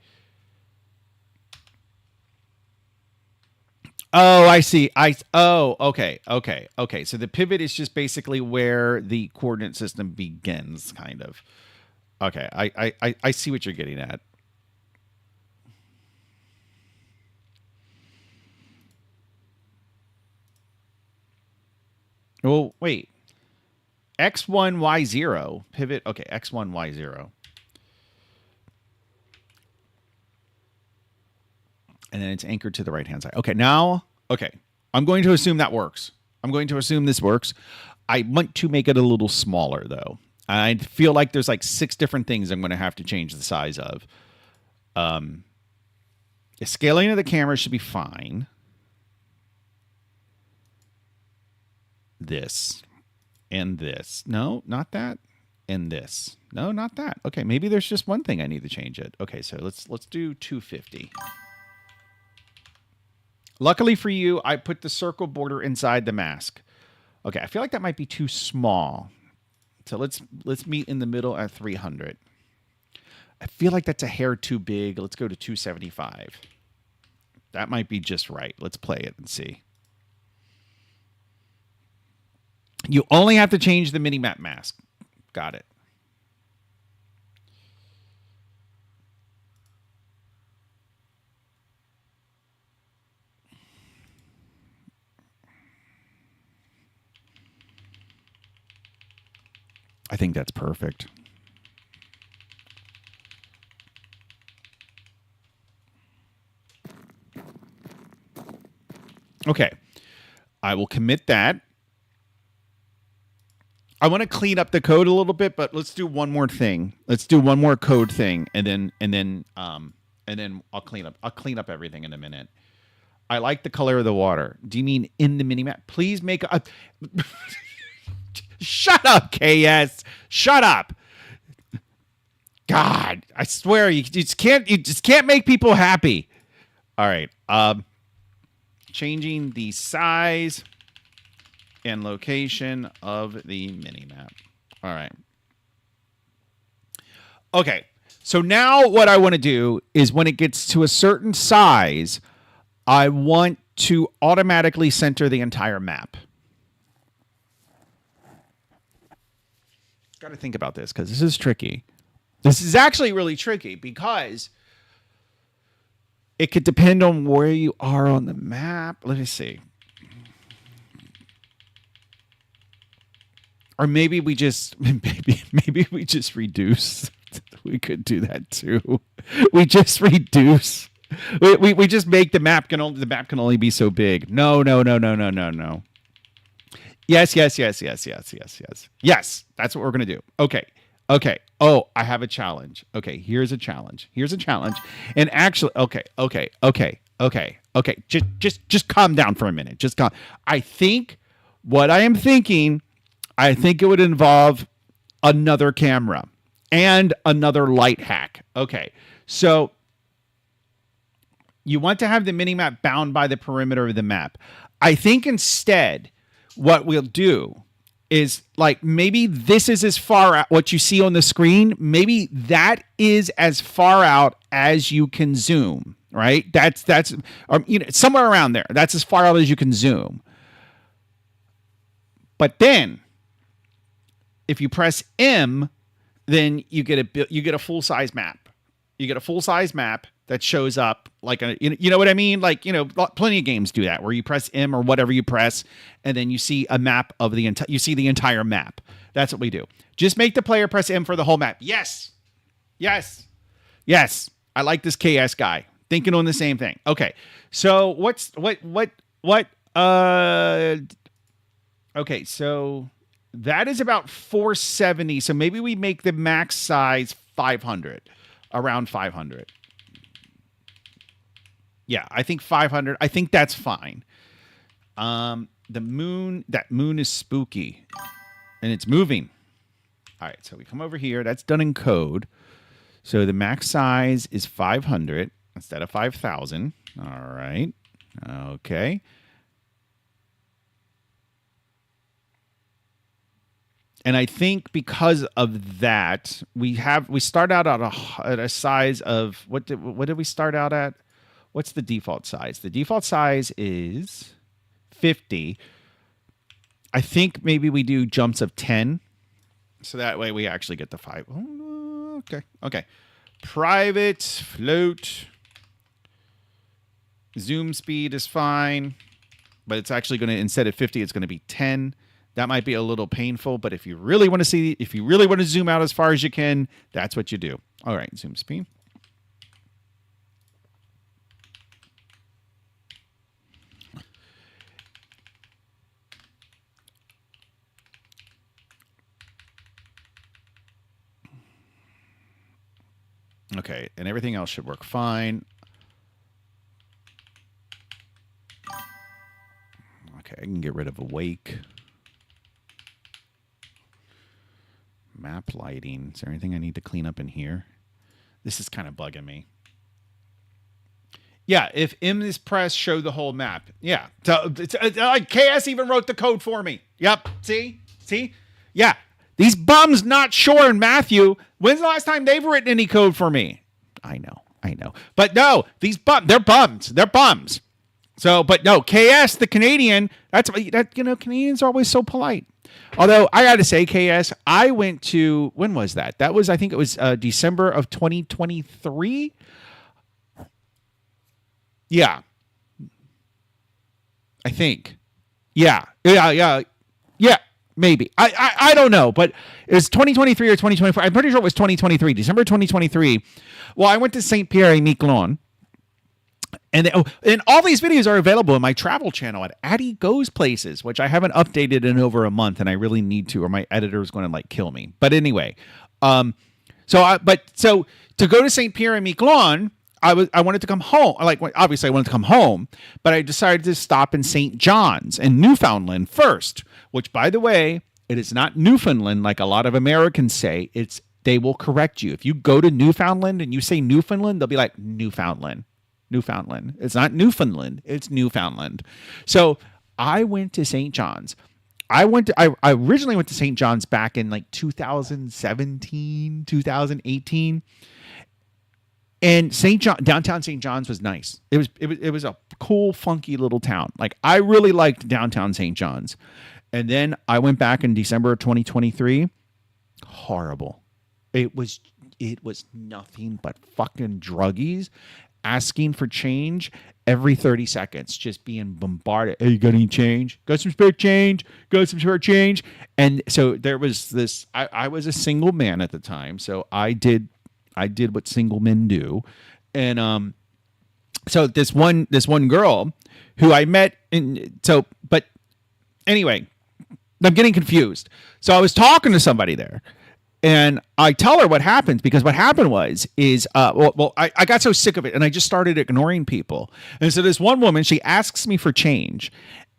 A: Oh, I see. Okay. So the pivot is just basically where the coordinate system begins, kind of. Okay, I see what you're getting at. Well, wait. X1, Y0. Pivot. Okay, X1, Y0. And then it's anchored to the right-hand side. Okay, now, okay. I'm going to assume that works. I'm going to assume this works. I want to make it a little smaller, though. I feel like there's like 6 different things I'm going to have to change the size of. The scaling of the camera should be fine. This. And this. No, not that. And this. No, not that. Okay, maybe there's just one thing I need to change it. Okay, so let's do 250. Luckily for you, I put the circle border inside the mask. Okay, I feel like that might be too small. So let's meet in the middle at 300. I feel like that's a hair too big. Let's go to 275. That might be just right. Let's play it and see. You only have to change the Minimap mask. Got it. I think that's perfect. Okay. I will commit that. I want to clean up the code a little bit, but let's do one more thing. Let's do one more code thing, and then I'll clean up everything in a minute. I like the color of the water. Do you mean in the Minimap? Please make a Shut up, KS. Shut up. God, I swear you just can't make people happy. All right. Changing the size and location of the Minimap. All right. Okay. So now what I want to do is when it gets to a certain size, I want to automatically center the entire map. Got to think about this because this is tricky. This is actually really tricky because it could depend on where you are on the map. Let me see. Or maybe we just reduce. We could do that too. We just reduce. We just make the map can only be so big. No. Yes. Yes, that's what we're going to do. Okay. Okay. Oh, I have a challenge. Okay, here's a challenge. Here's a challenge. And actually, okay. Just calm down for a minute. Just calm. I think what I am thinking, I think it would involve another camera and another light hack. Okay. So you want to have the minimap bound by the perimeter of the map. I think instead what we'll do is like maybe this is as far out what you see on the screen. Maybe that is as far out as you can zoom, right? That's somewhere around there. That's as far out as you can zoom. But then if you press M, then you get a full size map. You get a full size map that shows up like you know what I mean? Like, plenty of games do that where you press M or whatever you press, and then you see a map of you see the entire map. That's what we do. Just make the player press M for the whole map. Yes. I like this KS guy thinking on the same thing. Okay. So okay. So that is about 470. So maybe we make the max size 500, around 500. Yeah, I think 500. I think that's fine. That moon is spooky and it's moving. All right, so we come over here. That's done in code. So the max size is 500 instead of 5,000. All right. Okay. And I think because of that, we start out at a size of what did we start out at? What's the default size? The default size is 50. I think maybe we do jumps of 10. So that way we actually get the 5. Okay. Private float. Zoom speed is fine. But it's actually going to, instead of 50, it's going to be 10. That might be a little painful, but if you really want to zoom out as far as you can, that's what you do. All right, zoom speed. Okay, and everything else should work fine. Okay, I can get rid of awake. Map lighting. Is there anything I need to clean up in here? This is kind of bugging me. Yeah, if M is pressed, show the whole map. Yeah, KS even wrote the code for me. Yep, see? Yeah, these bums not sure and Matthew. When's the last time they've written any code for me? I know. But no, these they're bums. So, but no, KS, the Canadian, Canadians are always so polite. Although I got to say, KS, I went to, when was that? That was, I think it was December of 2023. Yeah. I think. Yeah. Maybe. I don't know, but it was 2023 or 2024. I'm pretty sure it was 2023, December 2023. Well, I went to St. Pierre et Miquelon. And all these videos are available in my travel channel at Addy Goes Places, which I haven't updated in over a month, and I really need to, or my editor is going to kill me. But anyway, so to go to St. Pierre et Miquelon, I wanted to come home. Obviously I wanted to come home, but I decided to stop in St. John's in Newfoundland first, which, by the way, it is not Newfoundland like a lot of Americans say. They will correct you. If you go to Newfoundland and you say Newfoundland, they'll be like, Newfoundland. It's not Newfoundland. It's Newfoundland. So I went to St. John's. I originally went to St. John's back in 2017, 2018. And downtown St. John's was nice. It was a cool, funky little town. I really liked downtown St. John's. And then I went back in December of 2023. Horrible. It was nothing but fucking druggies asking for change every 30 seconds, just being bombarded. Hey, you got any change? Got some spare change? Got some spare change? And so there was this, I was a single man at the time. So I did what single men do. And so this one girl who I met but anyway, I'm getting confused. So I was talking to somebody there, And I tell her what happened, because what happened is I got so sick of it and I just started ignoring people. And so this one woman, she asks me for change,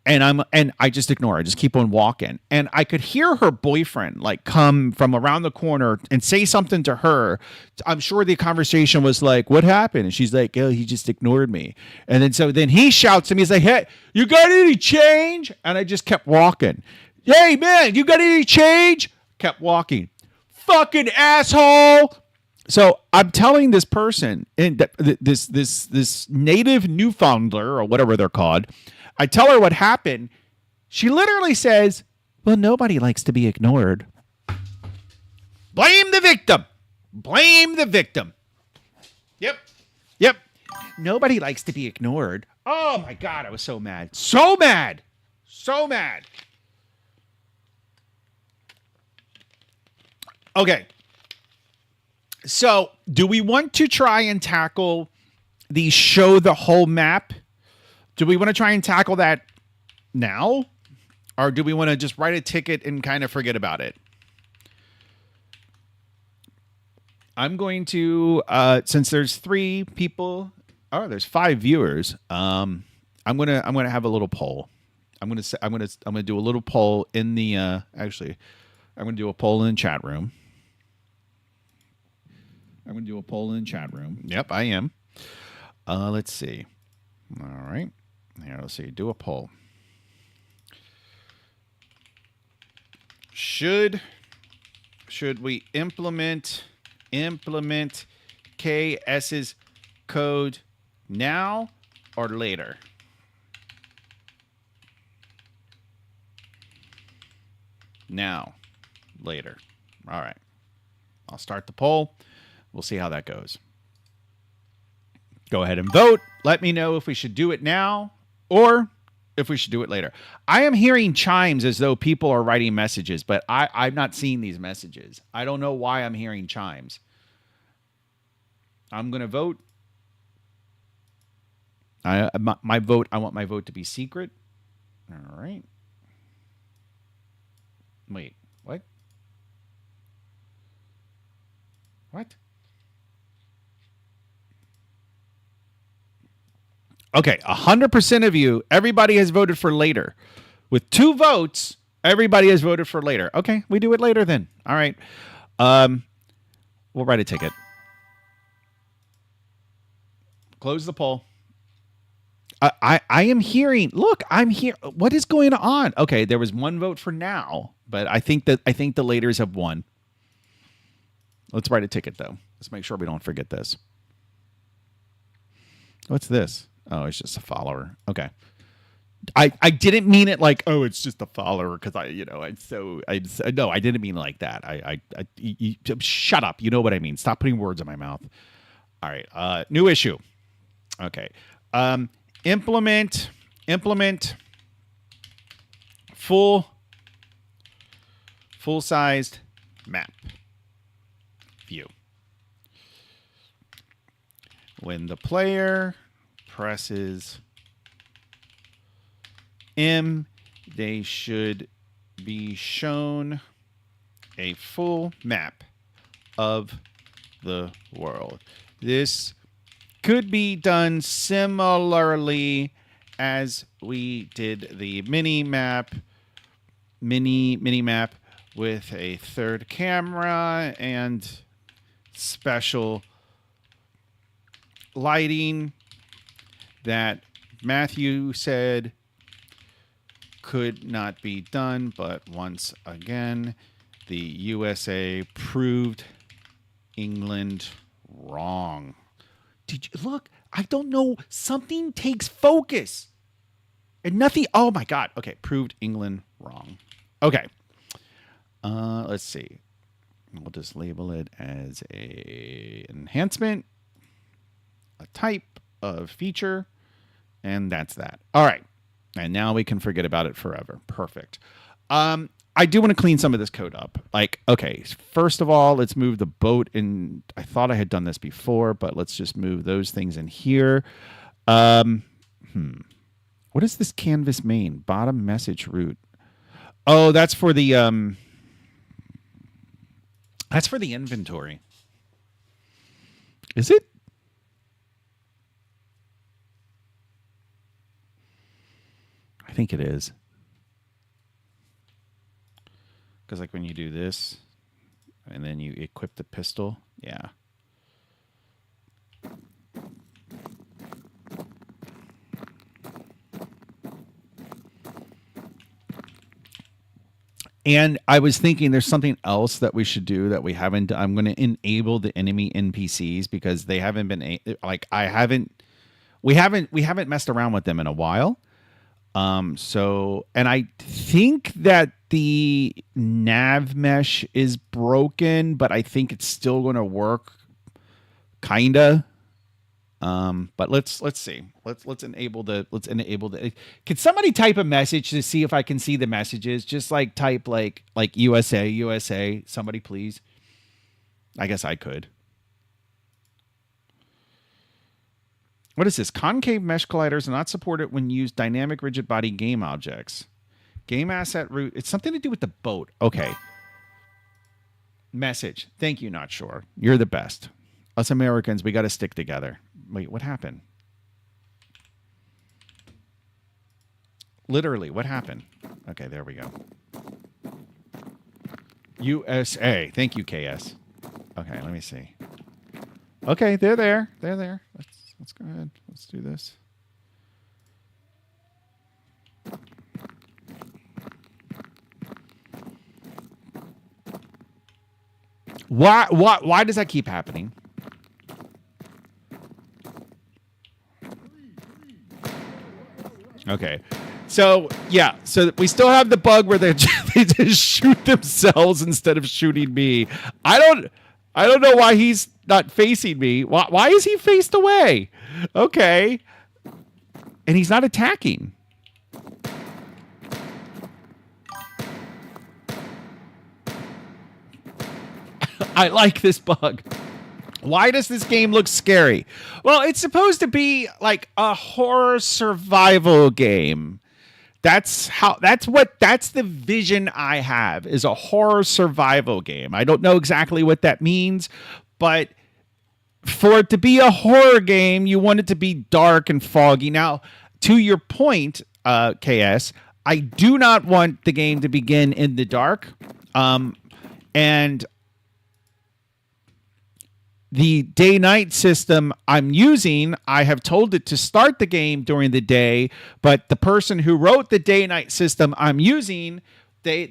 A: and I just ignore her. I just keep on walking. And I could hear her boyfriend like come from around the corner and say something to her. I'm sure the conversation was like, "What happened?" And she's like, "Oh, he just ignored me." And then he shouts to me, he's like, "Hey, you got any change?" And I just kept walking. "Hey man, you got any change?" Kept walking. "Fucking asshole." So I'm telling this person, and this native Newfoundlander or whatever they're called, I tell her what happened. She literally says, "Well, nobody likes to be ignored." Blame the victim. Blame the victim. Yep. Nobody likes to be ignored. Oh my God, I was so mad. So mad. Okay. So, do we want to try and tackle the show the whole map? Do we want to try and tackle that now? Or do we want to just write a ticket and kind of forget about it? I'm going to, since there's 3 people, there's 5 viewers. I'm gonna have a little poll. I'm gonna do a little poll in the I'm gonna do a poll in the chat room. Yep, I am. Let's see. All right. Here, let's see. Do a poll. Should we implement KS's code now or later? Now, later. All right. I'll start the poll. We'll see how that goes. Go ahead and vote. Let me know if we should do it now or if we should do it later. I am hearing chimes as though people are writing messages, but I'm not seeing these messages. I don't know why I'm hearing chimes. I'm going to vote. My vote, I want my vote to be secret. All right. Wait, what? What? Okay, 100% of you, everybody has voted for later. With 2 votes, everybody has voted for later. Okay, we do it later then. All right. We'll write a ticket. Close the poll. I am hearing. Look, I'm here. What is going on? Okay, there was 1 vote for now, but I think the laters have won. Let's write a ticket though. Let's make sure we don't forget this. What's this? Oh, it's just a follower. Okay. I didn't mean it like, oh, it's just a follower because no, I didn't mean it like that. You, shut up. You know what I mean. Stop putting words in my mouth. All right. New issue. Okay. Implement full-sized map view. When the player presses M, they should be shown a full map of the world. This could be done similarly as we did the mini-map with a 3rd camera and special lighting that Matthew said could not be done, but once again, the USA proved England wrong. Did you look? I don't know. Something takes focus and nothing. Oh my God. Okay. Proved England wrong. Okay. Let's see. We'll just label it as a enhancement, a type of feature, and that's that. All right. And now we can forget about it forever. Perfect. I do want to clean some of this code up. Like, okay, first of all, let's move the boat in. I thought I had done this before, but let's just move those things in here. What is this canvas main? Bottom message route. Oh, that's for the That's for the inventory. Is it? I think it is. Because like when you do this, and then you equip the pistol, yeah. And I was thinking there's something else that we should do that we haven't. I'm going to enable the enemy NPCs because they haven't been like I haven't. We haven't messed around with them in a while. So, and I think that the nav mesh is broken, but I think it's still going to work, kinda. But let's see. Let's enable the. Can somebody type a message to see if I can see the messages? Just like type like USA. Somebody please. I guess I could. What is this? Concave mesh colliders are not supported when used dynamic rigid body game objects. Game asset root. It's something to do with the boat. Okay. Message. Thank you, not sure. You're the best. Us Americans, we got to stick together. Wait, what happened? Literally, what happened? Okay, there we go. USA. Thank you, KS. Okay, let me see. Okay, they're there. They're there. Let's go ahead. Let's do this. Why does that keep happening? Okay. So, yeah. So we still have the bug where they just shoot themselves instead of shooting me. I don't know why he's not facing me. Why is he faced away? Okay. And he's not attacking. I like this bug. Why does this game look scary? Well, it's supposed to be like a horror survival game. That's the vision I have is a horror survival game. I don't know exactly what that means, but for it to be a horror game, you want it to be dark and foggy. Now, to your point, KS, I do not want the game to begin in the dark. And the day-night system I'm using, I have told it to start the game during the day, but the person who wrote the day-night system I'm using, they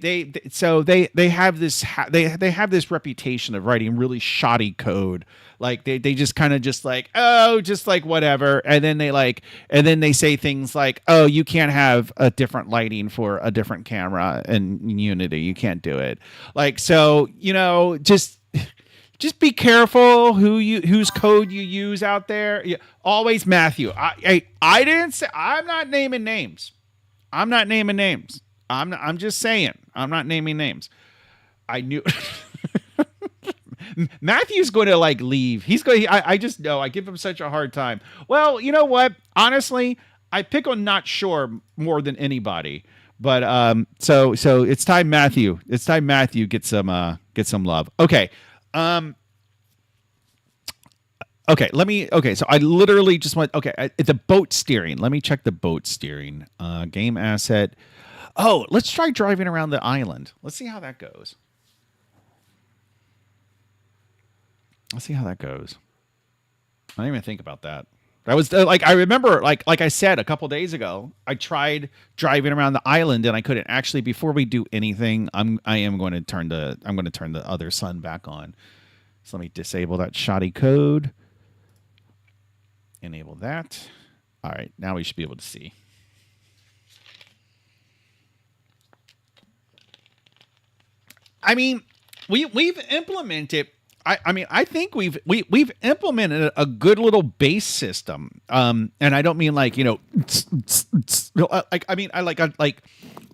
A: have this reputation of writing really shoddy code. Like they just kind of just like, oh, just like whatever, and then they say things like, oh, you can't have a different lighting for a different camera in Unity, you can't do it. Like, so just be careful whose code you use out there. Always Matthew. I didn't say. I'm not naming names. I'm just saying. I'm not naming names. I knew. Matthew's going to like leave. He's going. I just know. I give him such a hard time. Well, you know what? Honestly, I pick on not sure more than anybody. But so it's time Matthew. It's time Matthew get some love. Okay. Okay, so I literally just went, the boat steering. Let me check the boat steering. Game asset. Oh, let's try driving around the island. Let's see how that goes. I didn't even think about that. That was I remember, like I said a couple days ago, I tried driving around the island and I couldn't. Actually, before we do anything, I'm going to turn the other sun back on. So let me disable that shoddy code. Enable that. All right, now we should be able to see. I mean, we've implemented. I think we've implemented a good little base system. And I don't mean like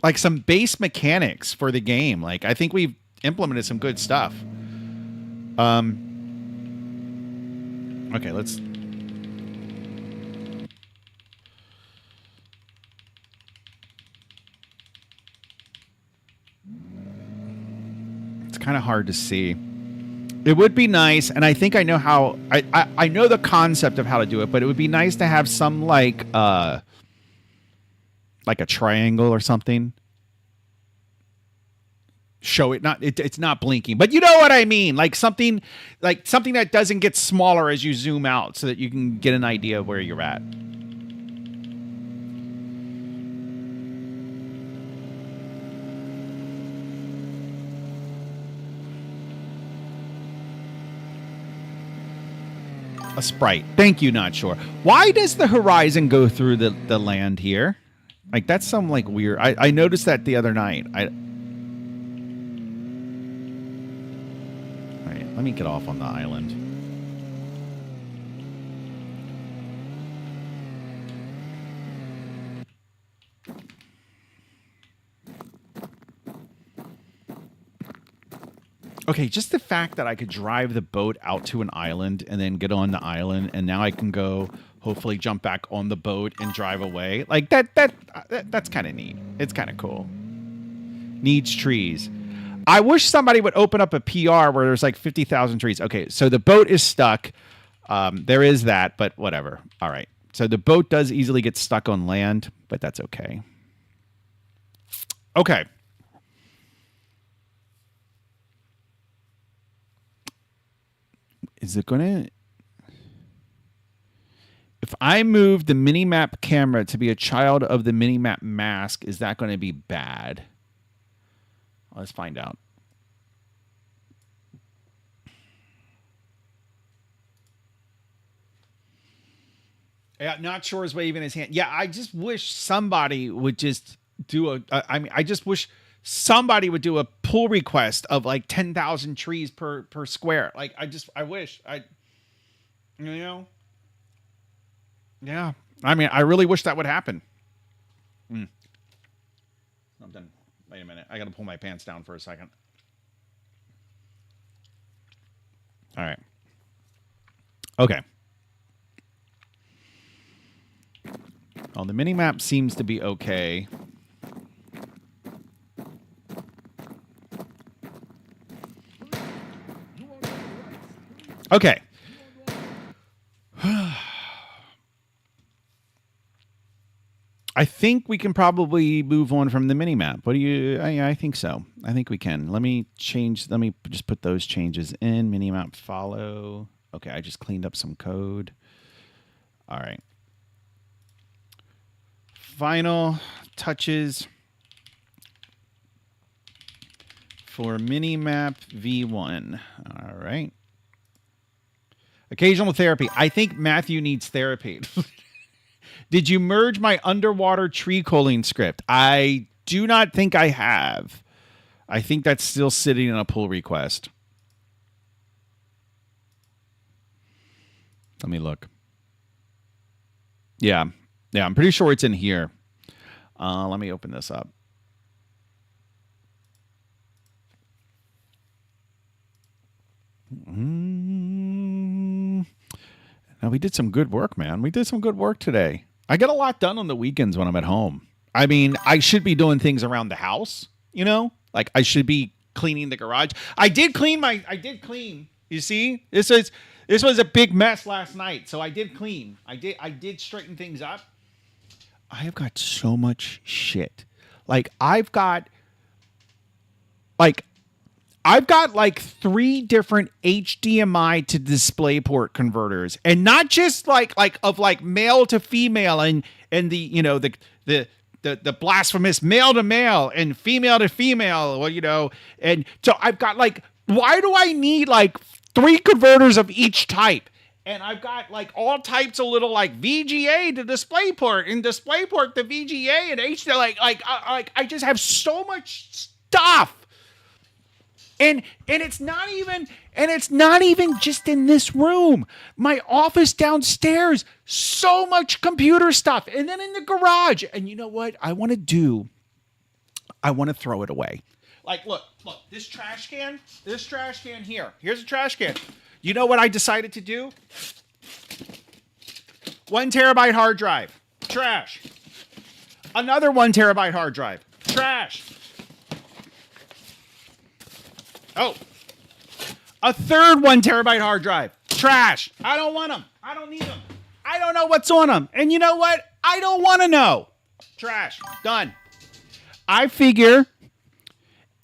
A: like some base mechanics for the game. Like I think we've implemented some good stuff. Okay, let's. It's kind of hard to see. It would be nice, and I think I know how. I know the concept of how to do it, but it would be nice to have some like a triangle or something. Show it not. It's not blinking, but you know what I mean. Like something that doesn't get smaller as you zoom out, so that you can get an idea of where you're at. A sprite. Thank you, not sure. Why does the horizon go through the land here? Like, that's some, like, weird... I noticed that the other night. Alright, let me get off on the island. Okay, just the fact that I could drive the boat out to an island and then get on the island, and now I can go hopefully jump back on the boat and drive away. Like that's kind of neat. It's kind of cool. Needs trees. I wish somebody would open up a PR where there's like 50,000 trees. Okay, so the boat is stuck. There is that, but whatever. All right. So the boat does easily get stuck on land, but that's okay. Okay. Is it going to... If I move the Minimap camera to be a child of the Minimap mask, is that going to be bad? Let's find out. Yeah, not sure is waving his hand. Yeah, I just wish somebody would just do I just wish somebody would do a pull request of like 10,000 trees per square. Like, I wish. You know? Yeah. I mean, I really wish that would happen. I'm done. Wait a minute. I got to pull my pants down for a second. All right. Okay. Well, the Minimap seems to be okay. Okay. I think we can probably move on from the Minimap. What do you... I think so. I think we can. Let me just put those changes in. Minimap follow. Okay, I just cleaned up some code. All right. Final touches for Minimap V1. All right. Occasional therapy. I think Matthew needs therapy. Did you merge my underwater tree culling script? I do not think I have. I think that's still sitting in a pull request. Let me look. Yeah. Yeah, I'm pretty sure it's in here. Let me open this up. Now, we did some good work, man. We did some good work today. I get a lot done on the weekends when I'm at home. I mean, I should be doing things around the house, you know? Like, I should be cleaning the garage. I did clean. You see? This was a big mess last night, so I did clean. I did straighten things up. I have got so much shit. I've got 3 different HDMI to DisplayPort converters, and not just like male to female and the, you know, the blasphemous male to male and female to female, well, you know, and so I've got why do I need 3 converters of each type? And I've got all types of little VGA to DisplayPort and DisplayPort to VGA and HDMI. I just have so much stuff. And it's not even just in this room. My office downstairs, so much computer stuff. And then in the garage. And you know what I want to do? I want to throw it away. Look, this trash can here. Here's a trash can. You know what I decided to do? 1 terabyte hard drive. Trash. Another 1 terabyte hard drive. Trash. Oh, A third 1 terabyte hard drive. Trash. I don't want them. I don't need them. I don't know what's on them. And you know what? I don't want to know. Trash. Done. I figure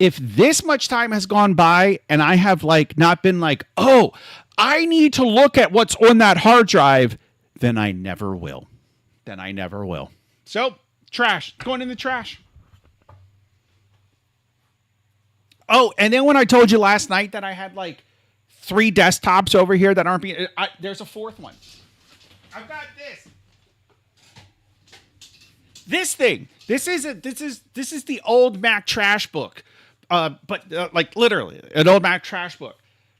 A: if this much time has gone by and I have like not been like, oh, I need to look at what's on that hard drive, then I never will. So, trash. It's going in the trash. Oh, and then when I told you last night that I had like 3 desktops over here that aren't being, there's a 4th one. I've got this. This thing. This is the old Mac trash book. But like literally an old Mac trash book.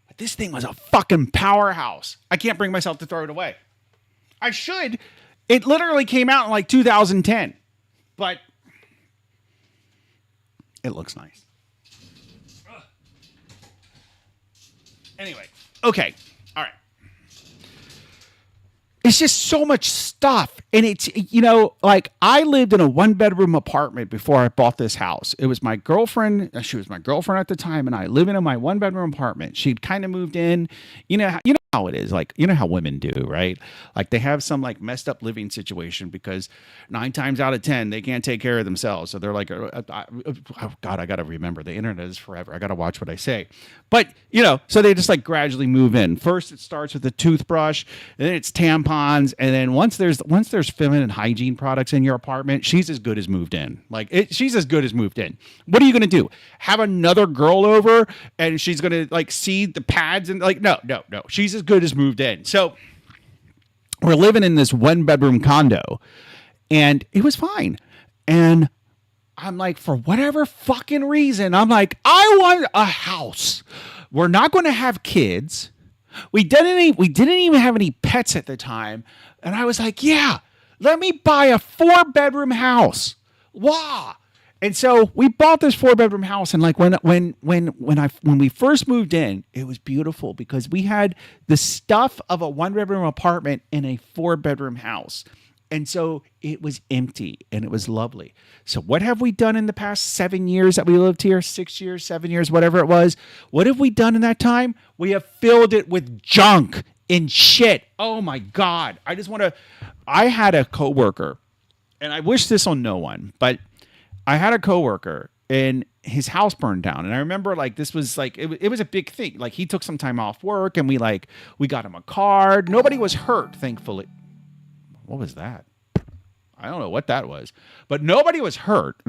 A: But this thing was a fucking powerhouse. I can't bring myself to throw it away. I should. It literally came out in like 2010. But it looks nice. Anyway, okay, all right. It's just so much stuff. And it's, you know, like I lived in a 1-bedroom apartment before I bought this house. It was my girlfriend. She was my girlfriend at the time. And I lived in my 1-bedroom apartment. She'd kind of moved in. You know how it is. Like, you know how women do, right? Like they have some like messed up living situation because 9 times out of 10, they can't take care of themselves. So they're like, oh God, I got to remember the internet is forever. I got to watch what I say. But, you know, so they just like gradually move in. First, it starts with a toothbrush, and then it's tampons. And then once there's feminine hygiene products in your apartment, she's as good as moved in. She's as good as moved in. What are you going to do? Have another girl over and she's going to like see the pads and like, no. She's as good as moved in. So we're living in this 1-bedroom condo and it was fine. And I'm like, for whatever fucking reason, I'm like, I want a house. We're not going to have kids. We didn't even have any pets at the time. And I was like, yeah, let me buy a 4-bedroom house. Wow. And so we bought this 4-bedroom house. And like when we first moved in, it was beautiful because we had the stuff of a 1-bedroom apartment in a 4-bedroom house. And so it was empty and it was lovely. So what have we done in the past 7 years that we lived here? 6 years, 7 years, whatever it was. What have we done in that time? We have filled it with junk and shit. Oh my God. I had a coworker, and I wish this on no one, but I had a coworker and his house burned down. And I remember like, this was like, it was a big thing. Like he took some time off work and we got him a card. Nobody was hurt, thankfully. What was that? I don't know what that was, but nobody was hurt.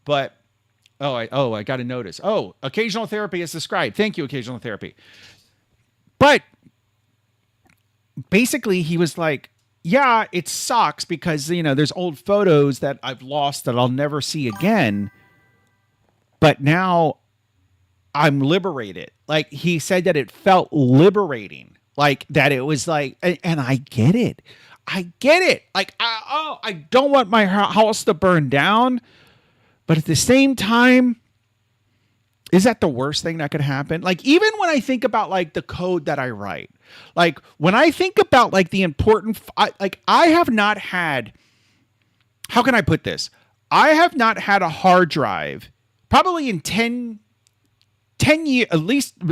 A: But, I got a notice. Oh, occasional therapy is described. Thank you, occasional therapy. But basically he was like, yeah, it sucks because, you know, there's old photos that I've lost that I'll never see again. But now I'm liberated. Like he said that it felt liberating. Like that it was like, and I get it. Like, I don't want my house to burn down. But at the same time, is that the worst thing that could happen? Like, even when I think about like the code that I write, like when I think about like the important, I have not had, how can I put this? I have not had a hard drive probably in 10 years,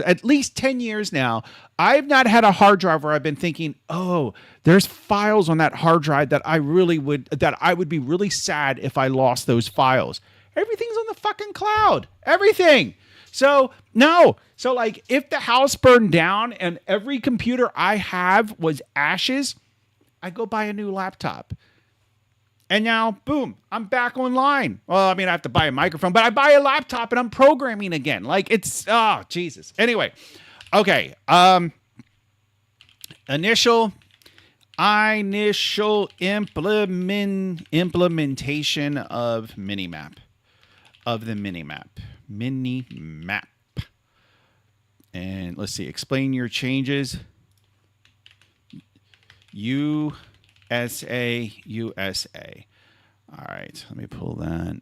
A: at least 10 years now. I've not had a hard drive where I've been thinking, oh, there's files on that hard drive that I would be really sad if I lost those files. Everything's on the fucking cloud. Everything. So no. So like if the house burned down and every computer I have was ashes, I go buy a new laptop. And now, boom, I'm back online. Well, I mean, I have to buy a microphone, but I buy a laptop and I'm programming again. Like it's, oh, Jesus. Anyway, okay. Initial implementation of Minimap. Minimap. And let's see, explain your changes. USA. All right, let me pull that.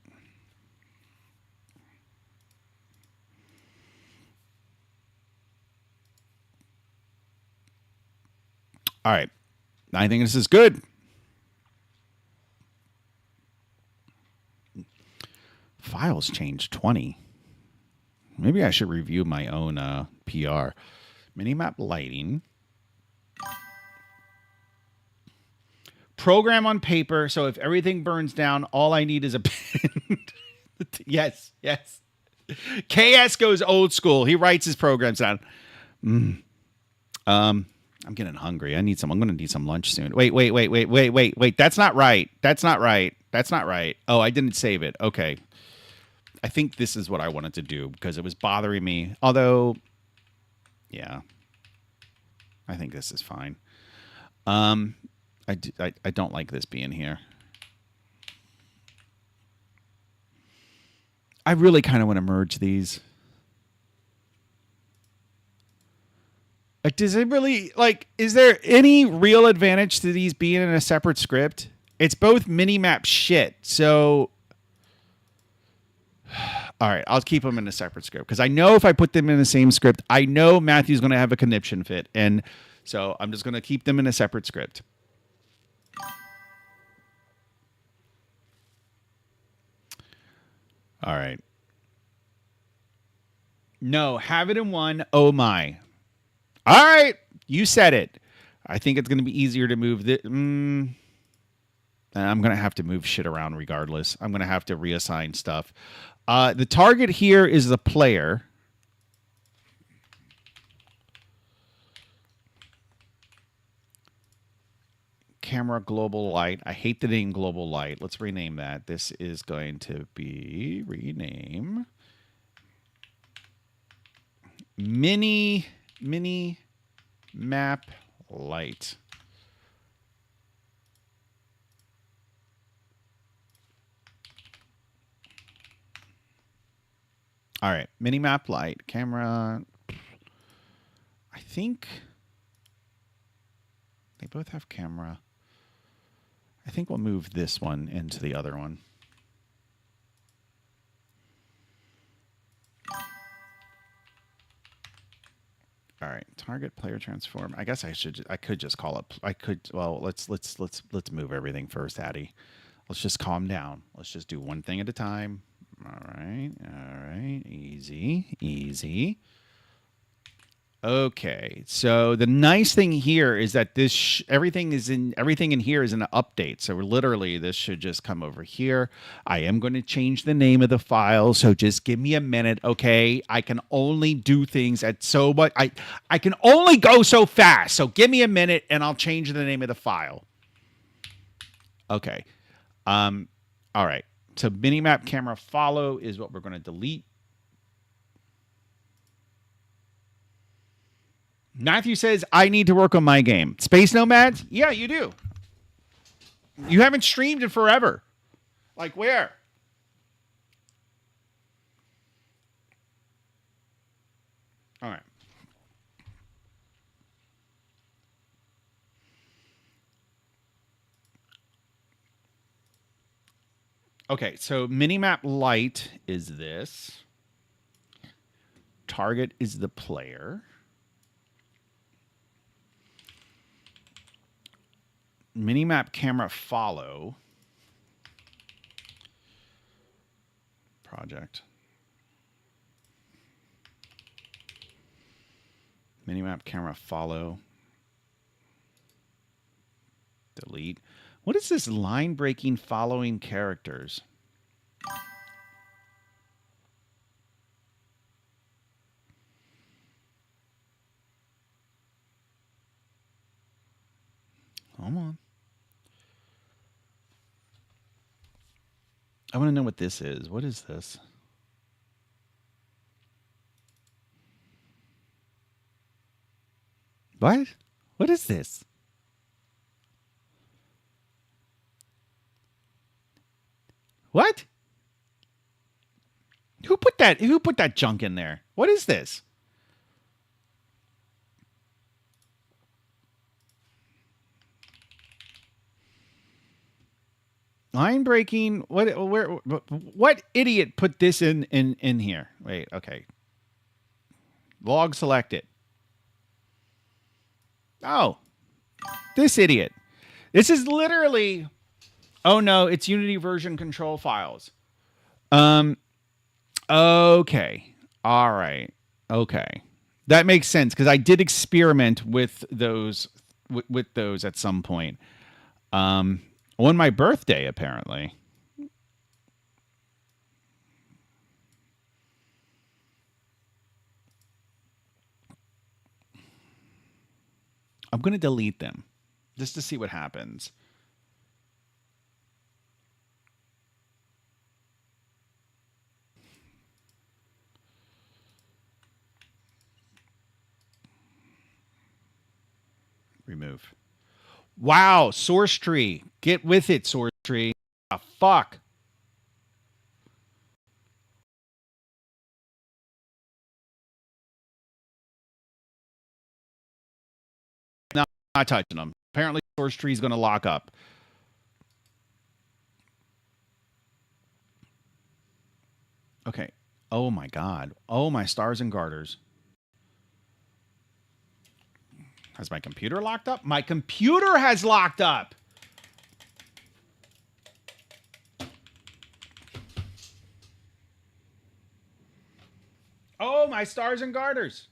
A: All right, I think this is good. Files changed 20. Maybe I should review my own PR. Minimap lighting. Program on paper. So if everything burns down, all I need is a pen. Yes. KS goes old school. He writes his programs down. I'm getting hungry. I'm going to need some lunch soon. Wait. That's not right. Oh, I didn't save it. Okay. I think this is what I wanted to do because it was bothering me. Although, yeah, I think this is fine. I don't like this being here. I really kind of want to merge these. Like, does it really, like, is there any real advantage to these being in a separate script? It's both Minimap shit, so... All right, I'll keep them in a separate script. Because I know if I put them in the same script, I know Matthew's going to have a conniption fit. And so I'm just going to keep them in a separate script. All right. No, have it in one. Oh, my. All right, you said it. I think it's going to be easier to move this. I'm going to have to move shit around regardless. I'm going to have to reassign stuff. The target here is the player. Camera global light. I hate the name global light. Let's rename that. This is going to be rename mini map light. All right, Minimap light camera. I think they both have camera. I think we'll move this one into the other one. All right, target player transform. I guess I could just call it. Well, let's move everything first, Addy. Let's just calm down. Let's just do one thing at a time. All right. Easy. Okay, so the nice thing here is that this everything in here is an update. So literally, this should just come over here. I am going to change the name of the file, so just give me a minute, okay? I can only do things at so much. I can only go so fast. So give me a minute, and I'll change the name of the file. Okay. All right. So Minimap camera follow is what we're going to delete. Matthew says, I need to work on my game. Space Nomads? Yeah, you do. You haven't streamed in forever. Like where? All right. Okay, so Minimap light is this. Target is the player. Minimap camera follow. Project. Minimap camera follow. Delete. What is this line breaking following characters? Come on. I want to know what this is. What is this? What? What is this? What? Who put that junk in there? What is this? Line breaking. What idiot put this in here? Wait, okay. Log selected. Oh, this idiot. This is literally. Oh no, it's Unity version control files. Okay. All right. Okay. That makes sense because I did experiment with those with those at some point. On my birthday, apparently. I'm going to delete them just to see what happens. Remove. Wow, source tree. Get with it, source tree. Ah, fuck. No, not touching them. Apparently, source tree is going to lock up. Okay. Oh my god. Oh my stars and garters. Has my computer locked up? My computer has locked up. Oh, my stars and garters.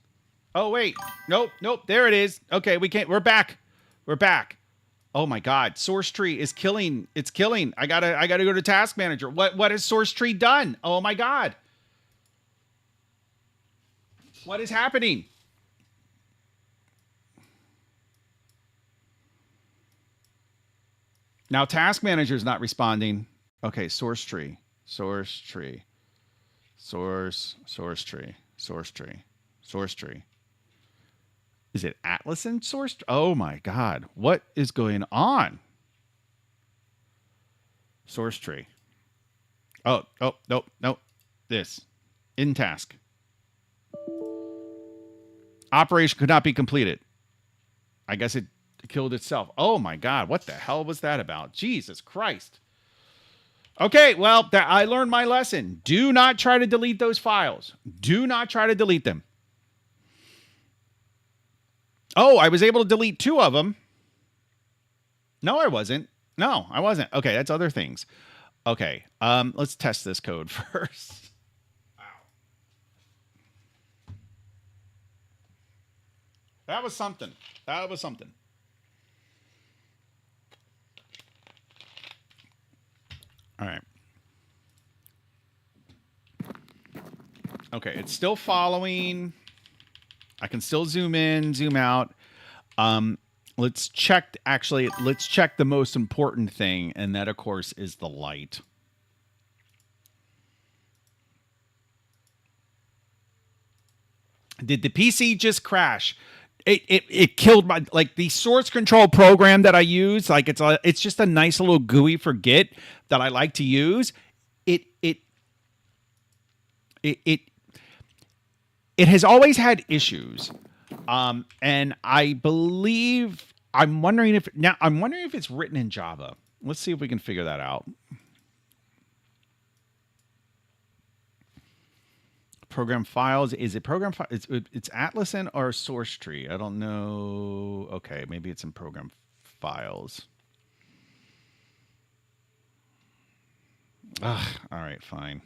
A: Oh, wait. Nope, nope. There it is. Okay, we can't. We're back. We're back. Oh my god. Source tree is killing. It's killing. I gotta go to task manager. What has source tree done? Oh my god. What is happening? Now task manager is not responding. Okay, source tree. Source tree. Source tree. Source tree. Source tree. Is it Atlas and source? Oh my god. What is going on? Source tree. Oh, nope. This. In task. Operation could not be completed. I guess it killed itself. Oh my god. What the hell was that about? Jesus Christ. Okay, well, I learned my lesson. Do not try to delete those files. Do not try to delete them. Oh, I was able to delete 2 of them. No, I wasn't. No, I wasn't. Okay, that's other things. Okay, let's test this code first. Wow. That was something. That was something. All right. Okay, it's still following. I can still zoom in, zoom out. Let's check, actually, let's check the most important thing, and that, of course, is the light. Did the PC just crash? It killed my, like, the source control program that I use. Like, it's just a nice little GUI for Git that I like to use. It has always had issues, and I believe I'm wondering if it's written in Java. Let's see if we can figure that out. Program files. Is it program file? It's Atlas and or source tree. I don't know. Okay, maybe it's in program files. Ugh, all right, fine.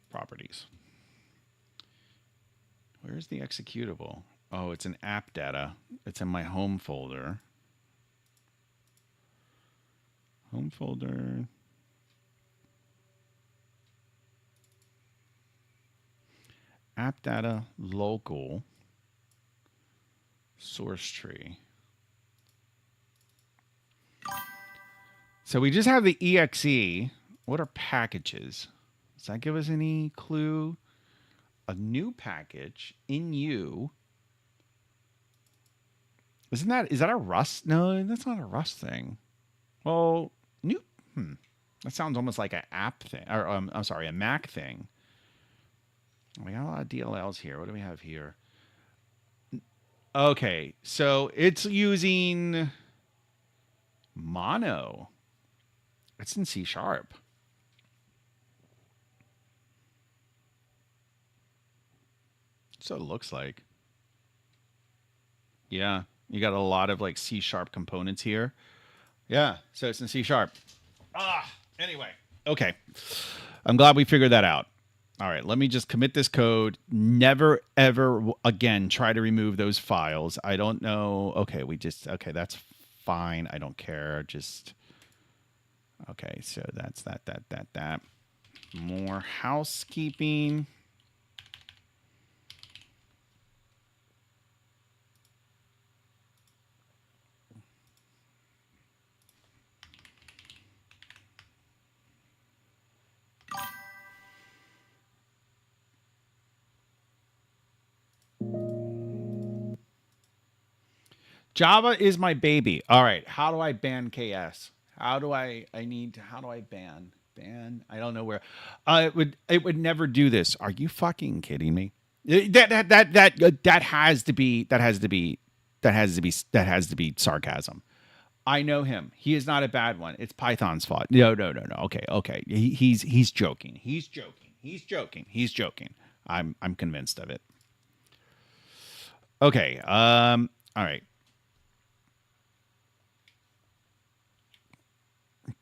A: Properties. Where's the executable? Oh, it's in app data. It's in my home folder. Home folder. App data local source tree. So we just have the exe. What are packages? Does that give us any clue? A new package in U. Is that a Rust? No, that's not a Rust thing. Well, new. That sounds almost like an app thing, or I'm sorry, a Mac thing. We got a lot of DLLs here. What do we have here? Okay, so it's using Mono. It's in C#. So it looks like. Yeah, you got a lot of like C# components here. Yeah, so it's in C#. Anyway. Okay. I'm glad we figured that out. All right, let me just commit this code. Never, ever again try to remove those files. I don't know. Okay, okay, that's fine. I don't care. Just, okay, so that's that. More housekeeping. Java is my baby. All right. How do I ban KS? How do I ban? I don't know where. It would never do this. Are you fucking kidding me? That has to be sarcasm. I know him. He is not a bad one. It's Python's fault. No. Okay. He's joking. He's joking. I'm convinced of it. Okay. All right.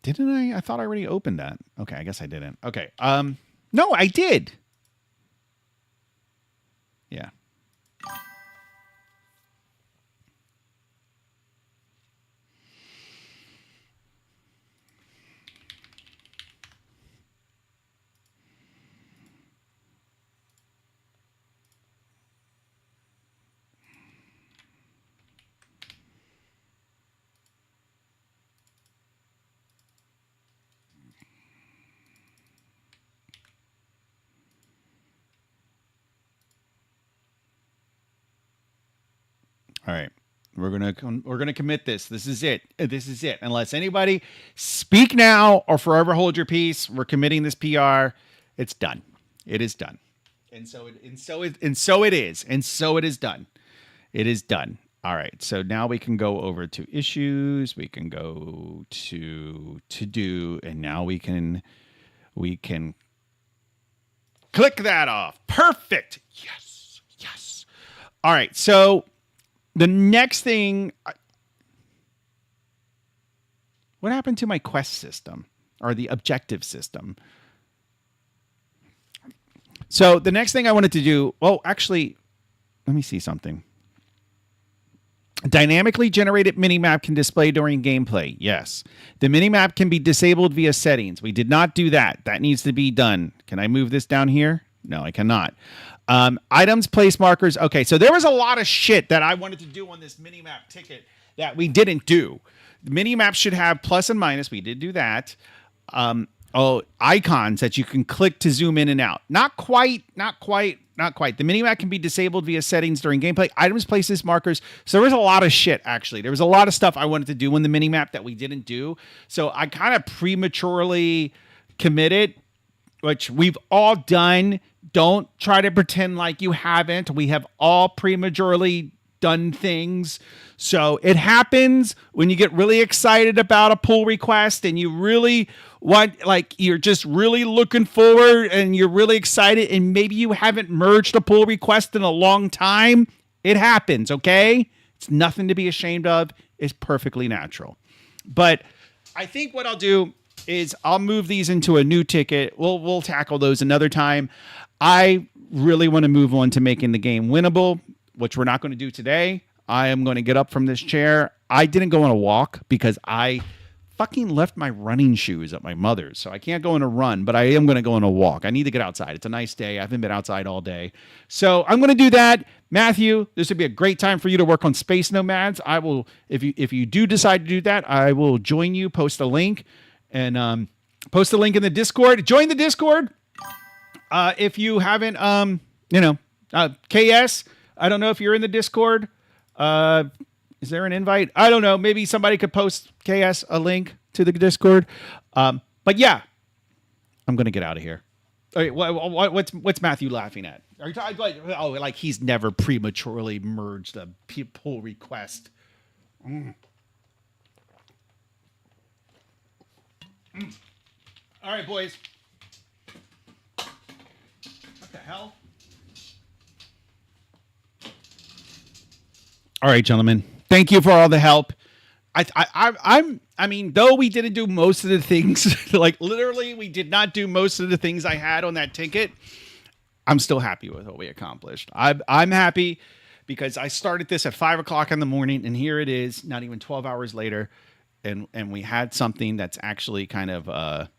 A: Didn't I? I thought I already opened that. Okay, I guess I didn't. Okay. No, I did. Yeah. All right. We're gonna commit this. This is it. Unless anybody speak now or forever hold your peace, we're committing this PR. It's done. It is done. And so it is done. It is done. All right. So now we can go over to issues. We can go to do, and now we can click that off. Perfect. Yes. All right. So the next thing, what happened to my quest system or the objective system? So the next thing I wanted to do, well, actually, let me see something. Dynamically generated minimap can display during gameplay. Yes. The minimap can be disabled via settings. We did not do that. That needs to be done. Can I move this down here? No, I cannot. Items, place markers. Okay, so there was a lot of shit that I wanted to do on this minimap ticket that we didn't do. The minimap should have plus and minus. We did do that. Icons that you can click to zoom in and out. Not quite. The minimap can be disabled via settings during gameplay. Items, places, markers. So there was a lot of shit, actually. There was a lot of stuff I wanted to do in the minimap that we didn't do. So I kind of prematurely committed, which we've all done. Don't try to pretend like you haven't. We have all prematurely done things. So it happens when you get really excited about a pull request and you really want, like, you're just really looking forward and you're really excited and maybe you haven't merged a pull request in a long time. It happens, okay? It's nothing to be ashamed of. It's perfectly natural. But I think what I'll do is I'll move these into a new ticket. We'll tackle those another time. I really want to move on to making the game winnable, which we're not going to do today. I am going to get up from this chair. I didn't go on a walk because I fucking left my running shoes at my mother's. So I can't go on a run, but I am going to go on a walk. I need to get outside. It's a nice day. I haven't been outside all day. So I'm going to do that. Matthew, this would be a great time for you to work on Space Nomads. I will, if you do decide to do that, I will join you, post a link, and post a link in the Discord. Join the Discord. If you haven't, KS, I don't know if you're in the Discord. Is there an invite? I don't know. Maybe somebody could post KS a link to the Discord. But yeah, I'm going to get out of here. All right, what's Matthew laughing at? Are you talking like he's never prematurely merged a pull request? All right, boys. What the hell? All right, gentlemen. Thank you for all the help. I mean, though we didn't do most of the things, like literally we did not do most of the things I had on that ticket. I'm still happy with what we accomplished. I'm happy because I started this at 5 o'clock in the morning, and here it is, not even 12 hours later, and we had something that's actually kind of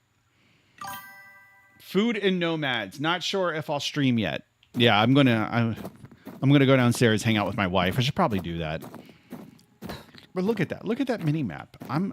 A: food and nomads. Not sure if I'll stream yet. Yeah, I'm gonna go downstairs, hang out with my wife. I should probably do that. But look at that. Look at that mini map. I'm